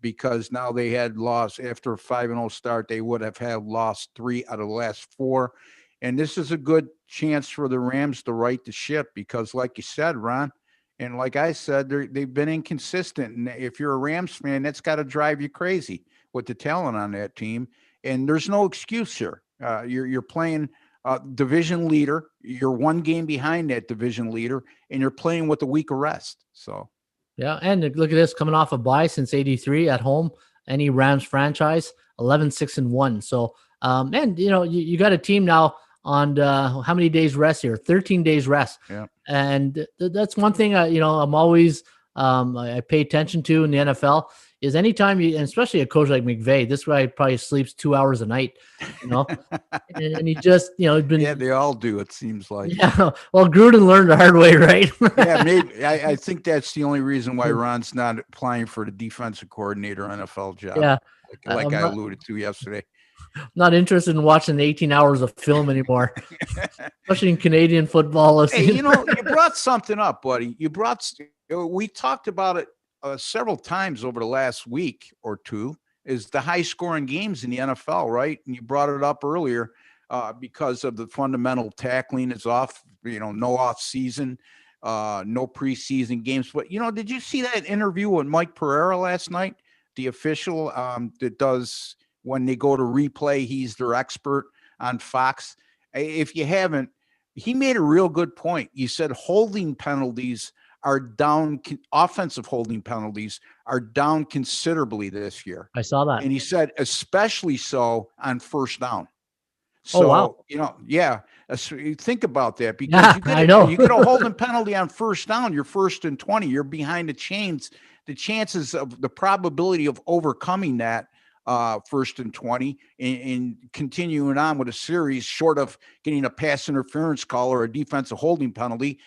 because now they had lost after a 5-0 start. They would have had lost 3 out of the last 4. And this is a good chance for the Rams to right the ship because, like you said, Ron, and like I said, they've been inconsistent. And if you're a Rams fan, that's got to drive you crazy with the talent on that team. And there's no excuse here. You're playing division leader. You're 1 game behind that division leader, and you're playing with a week of rest. So, yeah. And look at this, coming off a bye since '83 at home, any Rams franchise 11-6-1. So, and you got a team now on how many days rest here? 13 days rest. Yeah. And that's one thing I'm always I pay attention to in the NFL is anytime and especially a coach like McVay, this guy probably sleeps 2 hours a night, and he just, been. They all do. It seems like. Yeah. Well, Gruden learned the hard way, right? Yeah. Maybe. I think that's the only reason why Ron's not applying for the defensive coordinator NFL job. Yeah. Like I alluded to yesterday. Not interested in watching 18 hours of film anymore, especially in Canadian football. Hey, you brought something up, buddy. We talked about it several times over the last week or two, is the high scoring games in the NFL, right? And you brought it up earlier because of the fundamental tackling is off, no off season, no preseason games. But, did you see that interview with Mike Pereira last night? The official that does, when they go to replay, he's their expert on Fox. If you haven't, he made a real good point. He said holding penalties are down, offensive holding penalties are down considerably this year. I saw that. And he said, especially so on first down. So, wow. Think about that, because you get a holding penalty on first down, you're 1st and 20, you're behind the chains. The chances of the probability of overcoming that 1st and 20 and continuing on with a series short of getting a pass interference call or a defensive holding penalty,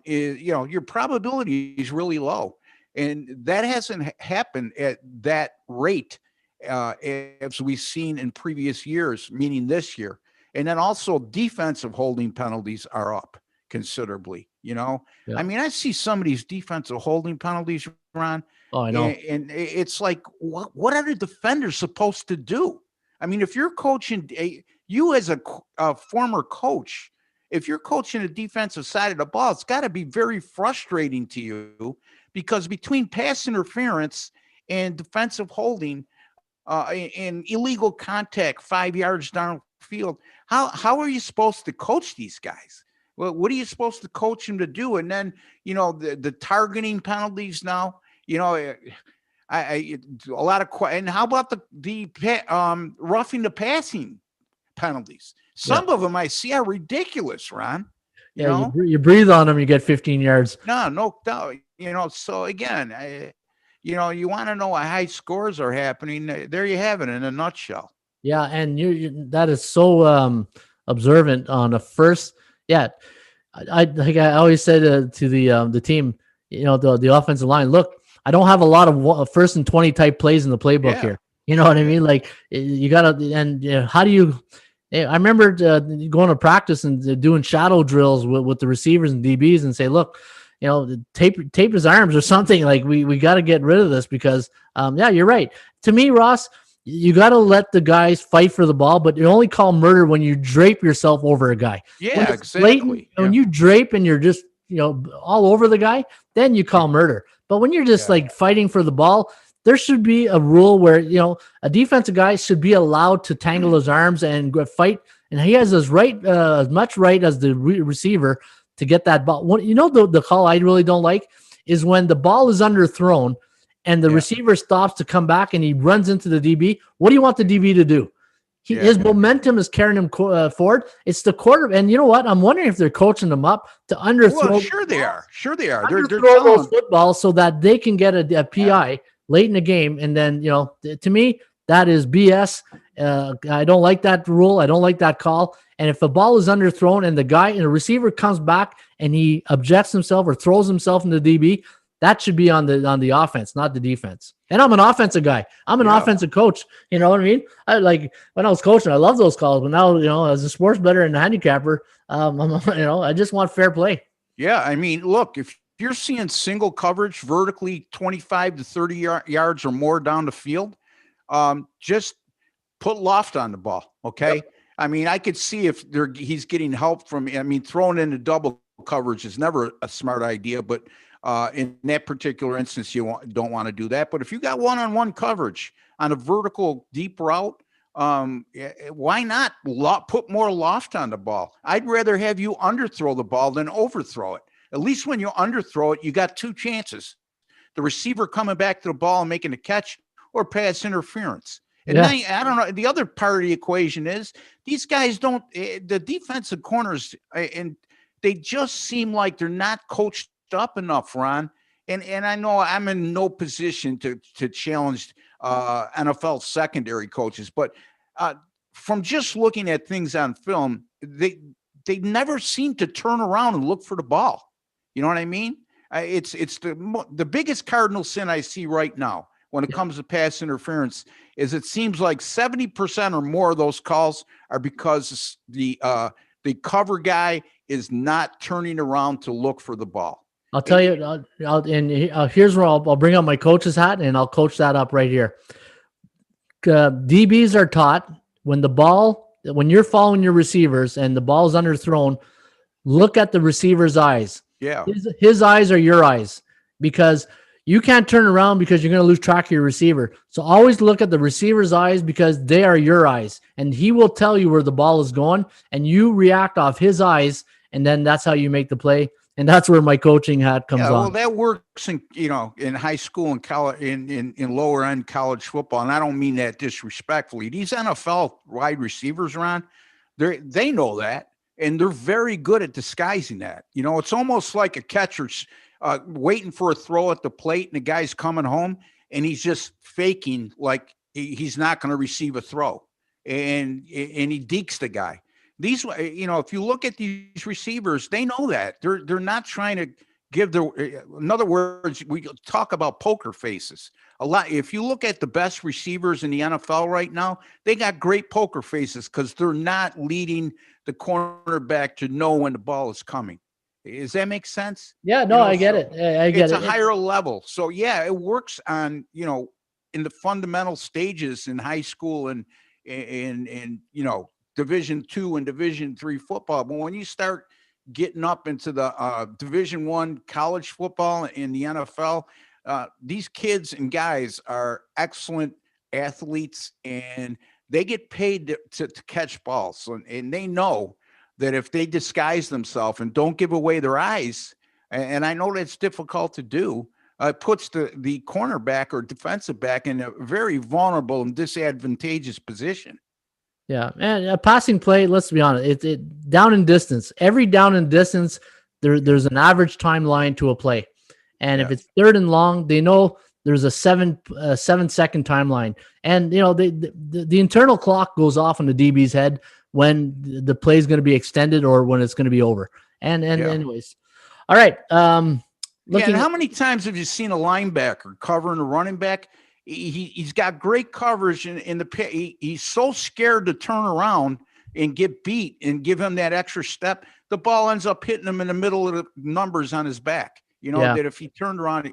your probability is really low. And that hasn't happened at that rate as we've seen in previous years, meaning this year. And then also defensive holding penalties are up considerably, Yeah. I mean, I see some of these defensive holding penalties, Ron. Oh, I know. And it's like, what are the defenders supposed to do? I mean, if you're coaching, you as a former coach, if you're coaching the defensive side of the ball, it's got to be very frustrating to you, because between pass interference and defensive holding and illegal contact 5 yards downfield, how are you supposed to coach these guys? Well, what are you supposed to coach them to do? And then, the targeting penalties now, a lot of, and how about the roughing the passing penalties? Some of them I see are ridiculous, Ron. You breathe on them, you get 15 yards. No doubt. So again, you want to know why high scores are happening. There you have it in a nutshell. Yeah, and that is so observant on a first. Yeah, like I always said to the team, the offensive line. Look, I don't have a lot of first and 20 type plays in the playbook here. You know what I mean? Like you gotta, and how do you? I remember going to practice and doing shadow drills with the receivers and DBs and say, look, tape his arms or something. Like we got to get rid of this because, yeah, you're right. To me, Ross, you got to let the guys fight for the ball, but you only call murder when you drape yourself over a guy. Yeah, exactly. When you drape and you're just, all over the guy, then you call murder. But when you're just like fighting for the ball, there should be a rule where, a defensive guy should be allowed to tangle his arms and fight. And he has as much right as the receiver to get that ball. The call I really don't like is when the ball is underthrown and the receiver stops to come back and he runs into the DB. What do you want the DB to do? His momentum is carrying him forward. It's the quarter. And you know what? I'm wondering if they're coaching them up to underthrow. Well, sure they are. They're throw those footballs so that they can get a PI late in the game. And then, to me, that is BS. I don't like that rule. I don't like that call. And if the ball is underthrown and the receiver comes back and he objects himself or throws himself in the DB, that should be on the offense, not the defense. And I'm an offensive guy. I'm an offensive coach. You know what I mean? When I was coaching, I love those calls. But now, as a sports bettor and a handicapper, I just want fair play. Yeah, I mean, look, if you're seeing single coverage vertically 25 to 30 yards or more down the field, just put loft on the ball, okay? Yep. I mean, I could see if he's getting help from. Throwing into double coverage is never a smart idea, but in that particular instance, you don't want to do that. But if you got one-on-one coverage on a vertical deep route, why not put more loft on the ball? I'd rather have you underthrow the ball than overthrow it. At least when you underthrow it, you got two chances: the receiver coming back to the ball and making a catch, or pass interference. And then, I don't know. The other part of the equation is these guys don't. The defensive corners, and they just seem like they're not coached up enough, Ron. And I know I'm in no position to challenge NFL secondary coaches, but from just looking at things on film, they never seem to turn around and look for the ball. You know what I mean? It's the biggest cardinal sin I see right now when it comes to pass interference is it seems like 70% or more of those calls are because the cover guy is not turning around to look for the ball. I'll tell you, here's where I'll bring up my coach's hat and I'll coach that up right here. DBs are taught when you're following your receivers and the ball's underthrown, look at the receiver's eyes. Yeah. His eyes are your eyes because you can't turn around because you're going to lose track of your receiver. So always look at the receiver's eyes because they are your eyes and he will tell you where the ball is going and you react off his eyes. And then that's how you make the play. And that's where my coaching hat comes on. Well, that works in high school and college, in lower end college football. And I don't mean that disrespectfully. These NFL wide receivers, Ron, they know that, and they're very good at disguising that. It's almost like a catcher's waiting for a throw at the plate, and the guy's coming home, and he's just faking like he's not going to receive a throw, and he dekes the guy. These, if you look at these receivers, they know that they're not trying to give in other words, we talk about poker faces a lot. If you look at the best receivers in the NFL right now, they got great poker faces because they're not leading the cornerback to know when the ball is coming. Does that make sense? Yeah, no, I get it. I get it. It's a higher level. So yeah, it works on, in the fundamental stages in high school and Division II and Division III football. But when you start getting up into the Division I college football in the NFL, these kids and guys are excellent athletes and they get paid to catch balls. And they know that if they disguise themselves and don't give away their eyes, and I know that's difficult to do, it puts the cornerback or defensive back in a very vulnerable and disadvantageous position. Yeah, and a passing play, let's be honest, it down in distance. Every down in distance, there's an average timeline to a play. And if it's third and long, they know there's a 7-second timeline. And, the internal clock goes off in the DB's head, when the play is going to be extended or when it's going to be over. And anyways, all right. Yeah, and how many times have you seen a linebacker covering a running back? He's got great coverage in the he's so scared to turn around and get beat and give him that extra step. The ball ends up hitting him in the middle of the numbers on his back. That if he turned around,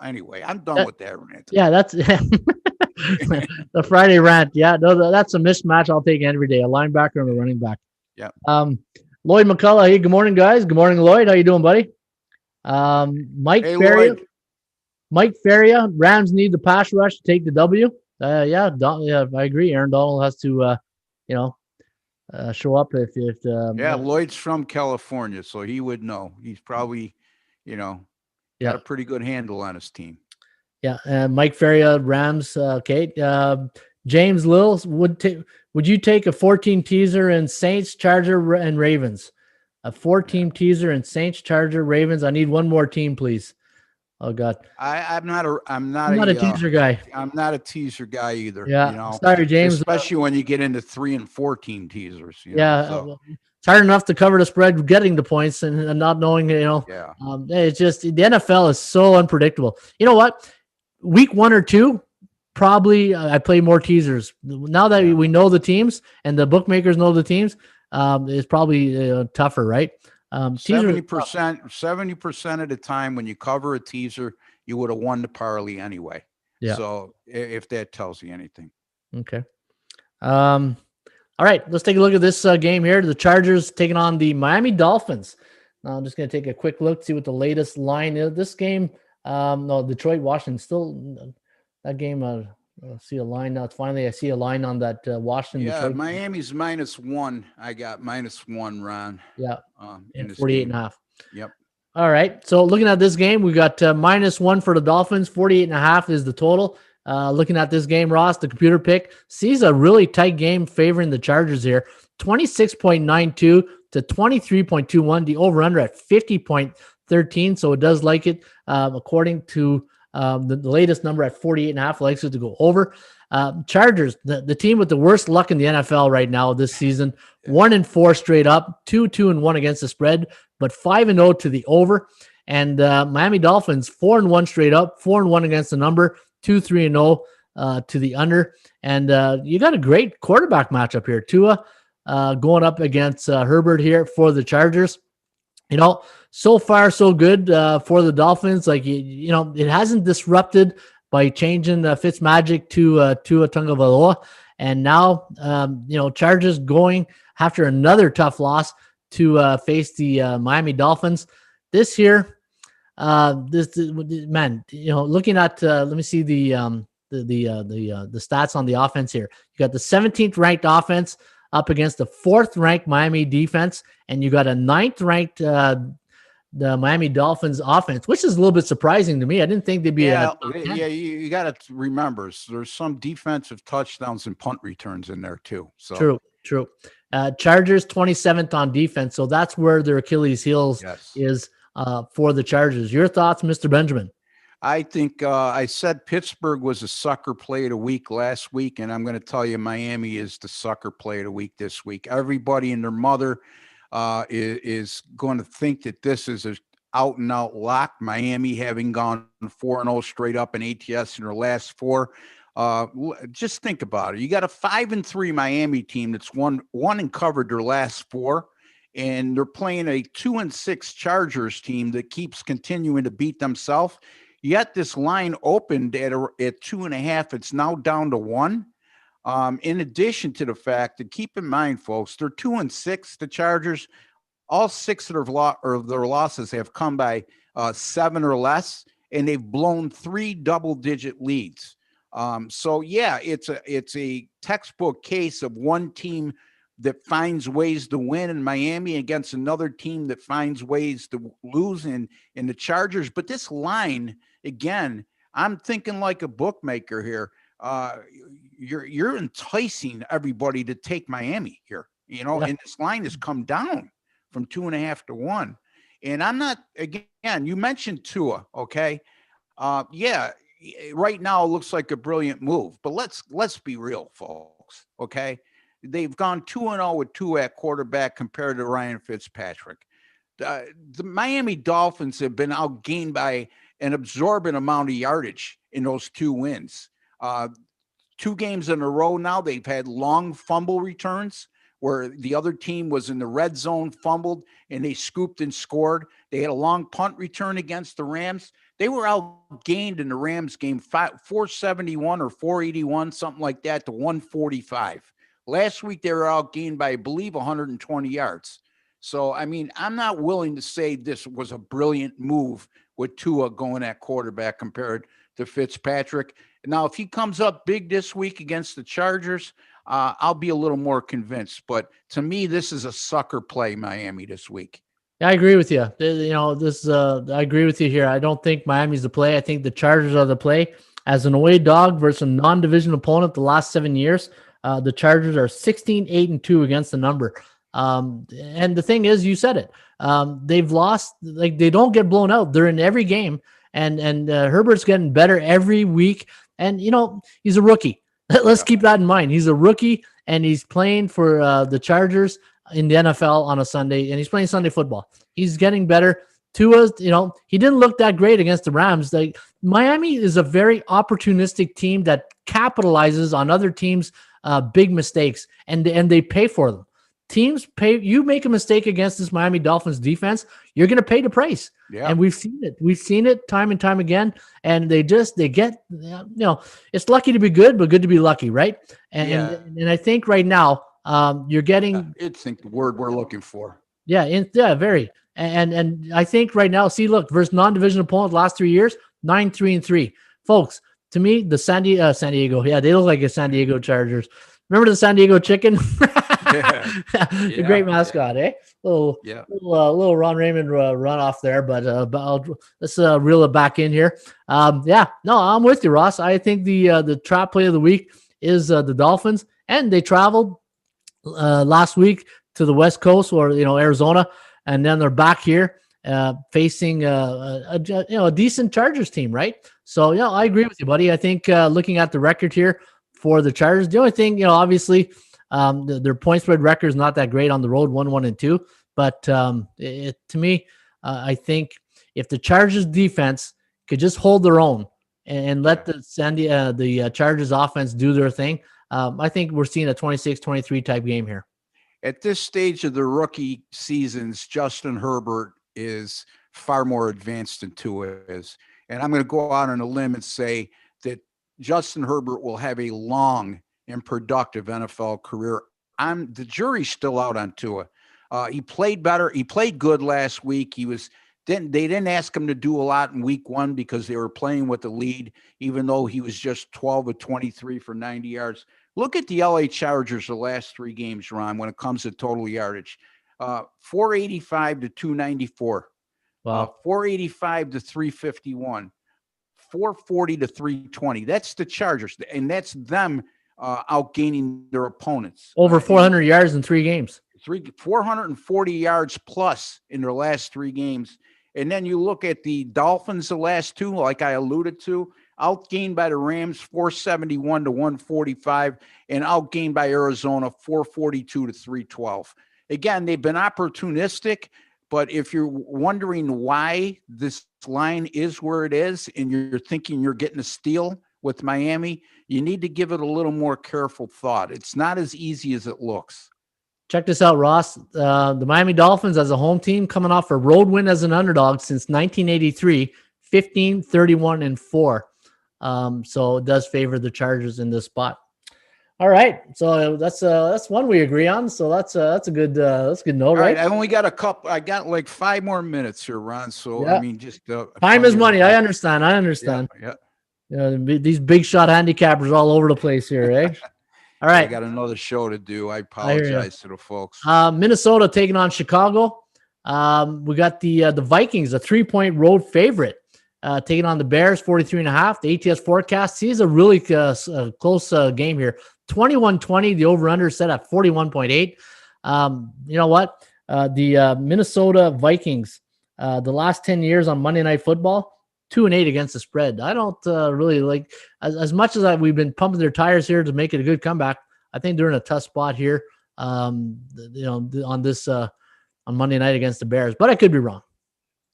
anyway, I'm done with that rant. Yeah, that's the Friday rant. Yeah, no, that's a mismatch I'll take every day, a linebacker and a running back. Yeah. Lloyd McCullough. Hey, good morning, guys. Good morning, Lloyd. How you doing, buddy? Mike Ferrier. Mike Ferrier, Rams need the pass rush to take the W. Yeah, I agree. Aaron Donald has to, show up if Lloyd's from California, so he would know. He's probably, got a pretty good handle on his team. Yeah, Mike Ferrier, Rams. Okay, James Lill, would you take a 14 teaser in Saints, Charger, and Ravens? A 4-team teaser in Saints, Charger, Ravens. I need one more team, please. Oh God, I'm not a teaser guy. I'm not a teaser guy either. Yeah, sorry, James. Especially when you get into 3 and 4-team teasers. It's hard enough to cover the spread, getting the points, and not knowing. It's just the NFL is so unpredictable. You know what? Week 1 or 2, probably I play more teasers. Now that we know the teams and the bookmakers know the teams, it's probably tougher, right? 70% of the time when you cover a teaser, you would have won the parlay anyway. Yeah. So if that tells you anything. Okay. All right, let's take a look at this game here. The Chargers taking on the Miami Dolphins. Now I'm just going to take a quick look, see what the latest line is. This game, Detroit, Washington, still that game. I see a line now. Finally, I see a line on that Washington. Yeah, Detroit. Miami's -1. I got -1, Ron. Yeah, in 48.5. Yep. All right. So looking at this game, we got -1 for the Dolphins. 48.5 is the total. Looking at this game, Ross, the computer pick sees a really tight game favoring the Chargers here. 26.92 to 23.21. The over/under at 50.13. So it does like it, according to the latest number at 48.5, likes it to go over. Chargers, the team with the worst luck in the NFL right now this season, 1-4 straight up, 2-1 against the spread, but 5-0 to the over. And Miami Dolphins, 4-1 straight up, 4-1 against the number, 2-3-0 to the under. And you got a great quarterback matchup here. Tua going up against Herbert here for the Chargers. So far so good for the Dolphins. Like, it hasn't disrupted by changing Fitzmagic to Tua Tagovailoa. And now, Chargers going after another tough loss to face the Miami Dolphins. This year, looking at, let me see the stats on the offense here. You got the 17th ranked offense up against the 4th ranked Miami defense, and you got a 9th ranked the Miami Dolphins offense, which is a little bit surprising to me. I didn't think they'd be. You got to remember, there's some defensive touchdowns and punt returns in there too. So true. Chargers 27th on defense, so that's where their Achilles heels is for the Chargers. Your thoughts, Mr. Benjamin? I think I said Pittsburgh was a sucker play of the week last week, and I'm going to tell you Miami is the sucker play of the week this week. Everybody and their mother is going to think that this is an out-and-out lock. Miami having gone 4-0 straight up in ATS in their last 4. Just think about it. You got a 5-3 Miami team that's won and covered their last 4, and they're playing a 2-6 Chargers team that keeps continuing to beat themselves. Yet this line opened at 2.5. It's now down to 1. In addition to the fact that, keep in mind, folks, they're 2-6, the Chargers. All 6 of their losses have come by 7 or less, and they've blown 3 double-digit leads. It's a textbook case of one team that finds ways to win in Miami against another team that finds ways to lose in the Chargers. But this line, again, I'm thinking like a bookmaker here. You're enticing everybody to take Miami here, and this line has come down from 2.5 to 1. And I'm not, again, you mentioned Tua, okay? Right now it looks like a brilliant move, but let's be real, folks, okay? they've gone 2-0 with Tua at quarterback compared to Ryan Fitzpatrick. The Miami Dolphins have been outgained by an absorbent amount of yardage in those 2 wins. 2 games in a row now, they've had long fumble returns where the other team was in the red zone, fumbled, and they scooped and scored. They had a long punt return against the Rams. They were outgained in the Rams game 471 or 481, something like that, to 145. Last week, they were outgained by, I believe, 120 yards. So, I mean, I'm not willing to say this was a brilliant move with Tua going at quarterback compared to Fitzpatrick. Now, if he comes up big this week against the Chargers, I'll be a little more convinced. But to me, this is a sucker play, Miami, this week. I agree with you. I agree with you here. I don't think Miami's the play. I think the Chargers are the play. As an away dog versus a non-division opponent the last 7 years, the Chargers are 16-8-2 against the number. And the thing is, you said it. They've lost. Like, they don't get blown out. They're in every game, and Herbert's getting better every week. And he's a rookie. Let's keep that in mind. He's a rookie, and he's playing for the Chargers in the NFL on a Sunday, and he's playing Sunday football. He's getting better. Tua's, he didn't look that great against the Rams. Like, Miami is a very opportunistic team that capitalizes on other teams' big mistakes, and they pay for them. Teams pay. You make a mistake against this Miami Dolphins defense, you're going to pay the price. Yeah. And we've seen it. We've seen it time and time again. And they get, it's lucky to be good, but good to be lucky, right? And I think right now, you're getting. It's the word we're looking for. Yeah, very. And I think right now, look, versus non-division opponents last 3 years, 9-3-3, folks. To me, the San Diego, they look like a San Diego Chargers. Remember the San Diego Chicken? A great mascot, eh? Little Ron Raymond run off there, but let's reel it back in here. I'm with you, Ross. I think the trap play of the week is the Dolphins, and they traveled last week to the West Coast, or Arizona, and then they're back here facing a decent Chargers team, right? So I agree with you, buddy. I think looking at the record here for the Chargers, the only thing, obviously, their point spread record is not that great on the road, 1-1-2. But to me, I think if the Chargers defense could just hold their own and let the Chargers offense do their thing, I think we're seeing a 26-23 type game here. At this stage of the rookie seasons, Justin Herbert is far more advanced than Tua is. And I'm going to go out on a limb and say that Justin Herbert will have a long and productive NFL career. The jury's still out on Tua. He played better. He played good last week. They didn't ask him to do a lot in week 1 because they were playing with the lead, even though he was just 12 of 23 for 90 yards. Look at the LA Chargers the last 3 games, Ron, when it comes to total yardage. 485 to 294. Wow. 485 to 351. 440 to 320. That's the Chargers, and that's them outgaining their opponents. Over 400 yards in 3 games. 440 yards plus in their last 3 games. And then you look at the Dolphins the last 2, like I alluded to, outgained by the Rams 471 to 145, and outgained by Arizona 442 to 312. Again, they've been opportunistic, but if you're wondering why this line is where it is and you're thinking you're getting a steal with Miami, you need to give it a little more careful thought. It's not as easy as it looks. Check this out, Ross. The Miami Dolphins as a home team coming off a road win as an underdog since 1983, 15-31-4. So it does favor the Chargers in this spot. All right, so that's one we agree on. So that's a good note, right? I only got a couple. I got like 5 more minutes here, Ron. So yeah. I mean, just time is money. I understand. Yeah. These big shot handicappers all over the place here, eh? All right, I got another show to do. I apologize to the folks. Minnesota taking on Chicago. We got the Vikings, a 3-point road favorite, taking on the Bears, 43.5. The ATS forecast sees a really close game here. 21-20, the over-under set at 41.8. You know what? The Minnesota Vikings, the last 10 years on Monday Night Football, 2-8 against the spread. I don't really like, as much as we've been pumping their tires here to make it a good comeback, I think they're in a tough spot here. On this on Monday night against the Bears, but I could be wrong.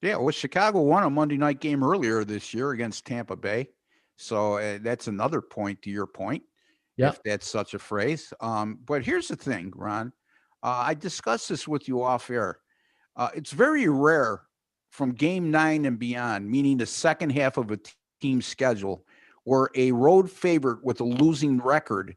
Yeah, well, Chicago won a Monday night game earlier this year against Tampa Bay. So that's another point to your point, if that's such a phrase. But here's the thing, Ron. I discussed this with you off air. It's very rare from game 9 and beyond, meaning the second half of a team's schedule, where a road favorite with a losing record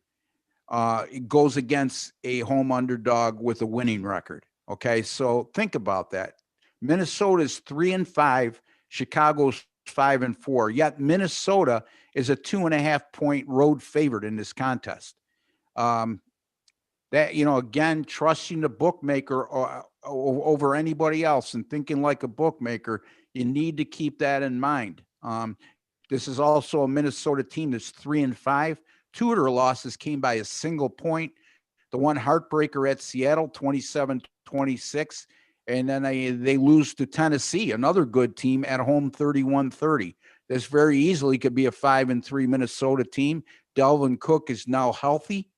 goes against a home underdog with a winning record. Okay, so think about that. Minnesota's 3-5, Chicago's 5-4. Yet Minnesota is a 2.5 point road favorite in this contest. That, again, trusting the bookmaker over anybody else and thinking like a bookmaker, you need to keep that in mind. This is also a Minnesota team that's 3-5. 2 of their losses came by a single point. The one heartbreaker at Seattle, 27-26. And then they lose to Tennessee, another good team, at home, 31-30. This very easily could be a 5-3 Minnesota team. Dalvin Cook is now healthy.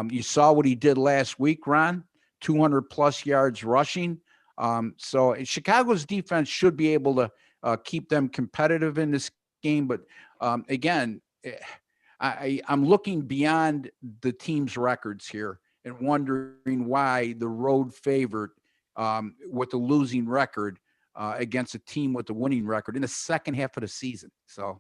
You saw what he did last week, Ron, 200-plus yards rushing. So Chicago's defense should be able to keep them competitive in this game. But, again, I'm looking beyond the team's records here and wondering why the road favorite with a losing record against a team with a winning record in the second half of the season. So,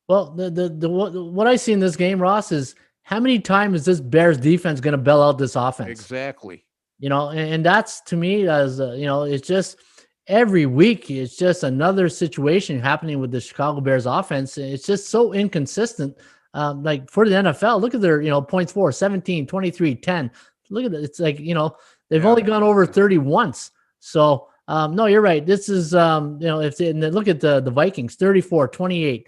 well, what I see in this game, Ross, is how many times is this Bears defense going to bail out this offense? Exactly. And that's, to me, as it's just every week, it's just another situation happening with the Chicago Bears offense. It's just so inconsistent. Like for the NFL, look at their, points for 17, 23, 10. Look at it. It's like, they've only gone over 30 once. So, no, you're right. This is, if they look at the Vikings, 34, 28,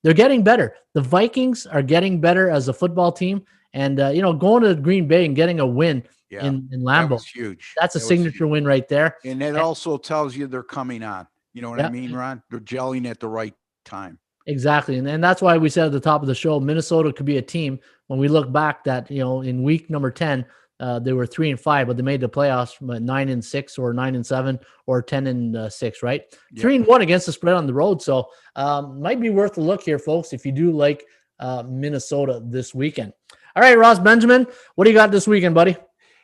they're getting better. The Vikings are getting better as a football team. And, going to Green Bay and getting a win in Lambeau. That was huge. That's a signature win right there. And it also tells you they're coming on. You know what I mean, Ron? They're gelling at the right time. Exactly. And that's why we said at the top of the show, Minnesota could be a team when we look back that, in week number 10, they were 3-5, but they made the playoffs from 9-6 or 9-7 or 10-6, right? 3-1 against the spread on the road. So might be worth a look here, folks, if you do like Minnesota this weekend. All right, Ross Benjamin, what do you got this weekend, buddy?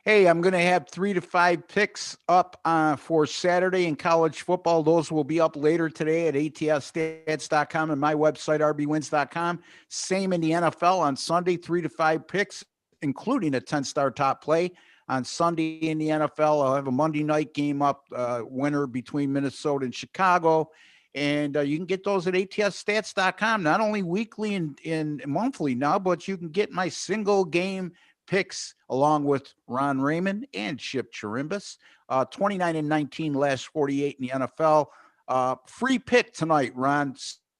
Hey, I'm going to have 3 to 5 picks up for Saturday in college football. Those will be up later today at ATSStats.com and my website, rbwins.com. Same in the NFL on Sunday, 3 to 5 picks, including a 10-star top play. On Sunday in the NFL, I'll have a Monday night game up, winner between Minnesota and Chicago. And you can get those at ATSStats.com, not only weekly and monthly now, but you can get my single game picks along with Ron Raymond and Chip Chirimbus. 29-19 last 48 in the NFL. Free pick tonight, Ron.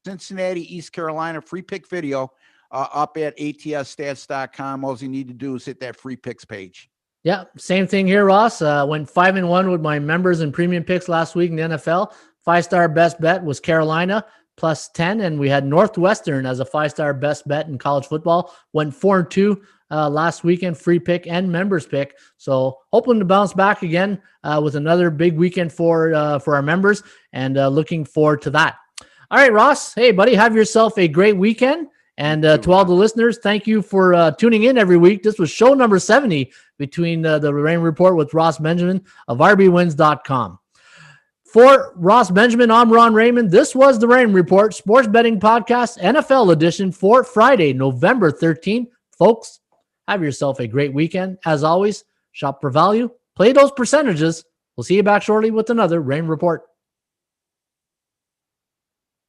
Cincinnati, East Carolina, free pick video up at ATSStats.com. All you need to do is hit that free picks page. Yeah, same thing here, Ross. Went 5-1 with my members and premium picks last week in the NFL. 5-star best bet was Carolina plus 10, and we had Northwestern as a 5-star best bet in college football. Went 4-2 last weekend, free pick and members pick. So hoping to bounce back again with another big weekend for our members, and looking forward to that. All right, Ross. Hey, buddy, have yourself a great weekend. And to all the listeners, thank you for tuning in every week. This was show number 70 between the Raymond Report with Ross Benjamin of rbwins.com. For Ross Benjamin, I'm Ron Raymond. This was the Raymond Report, Sports Betting Podcast, NFL edition for Friday, November 13th. Folks, have yourself a great weekend. As always, shop for value, play those percentages. We'll see you back shortly with another Raymond Report.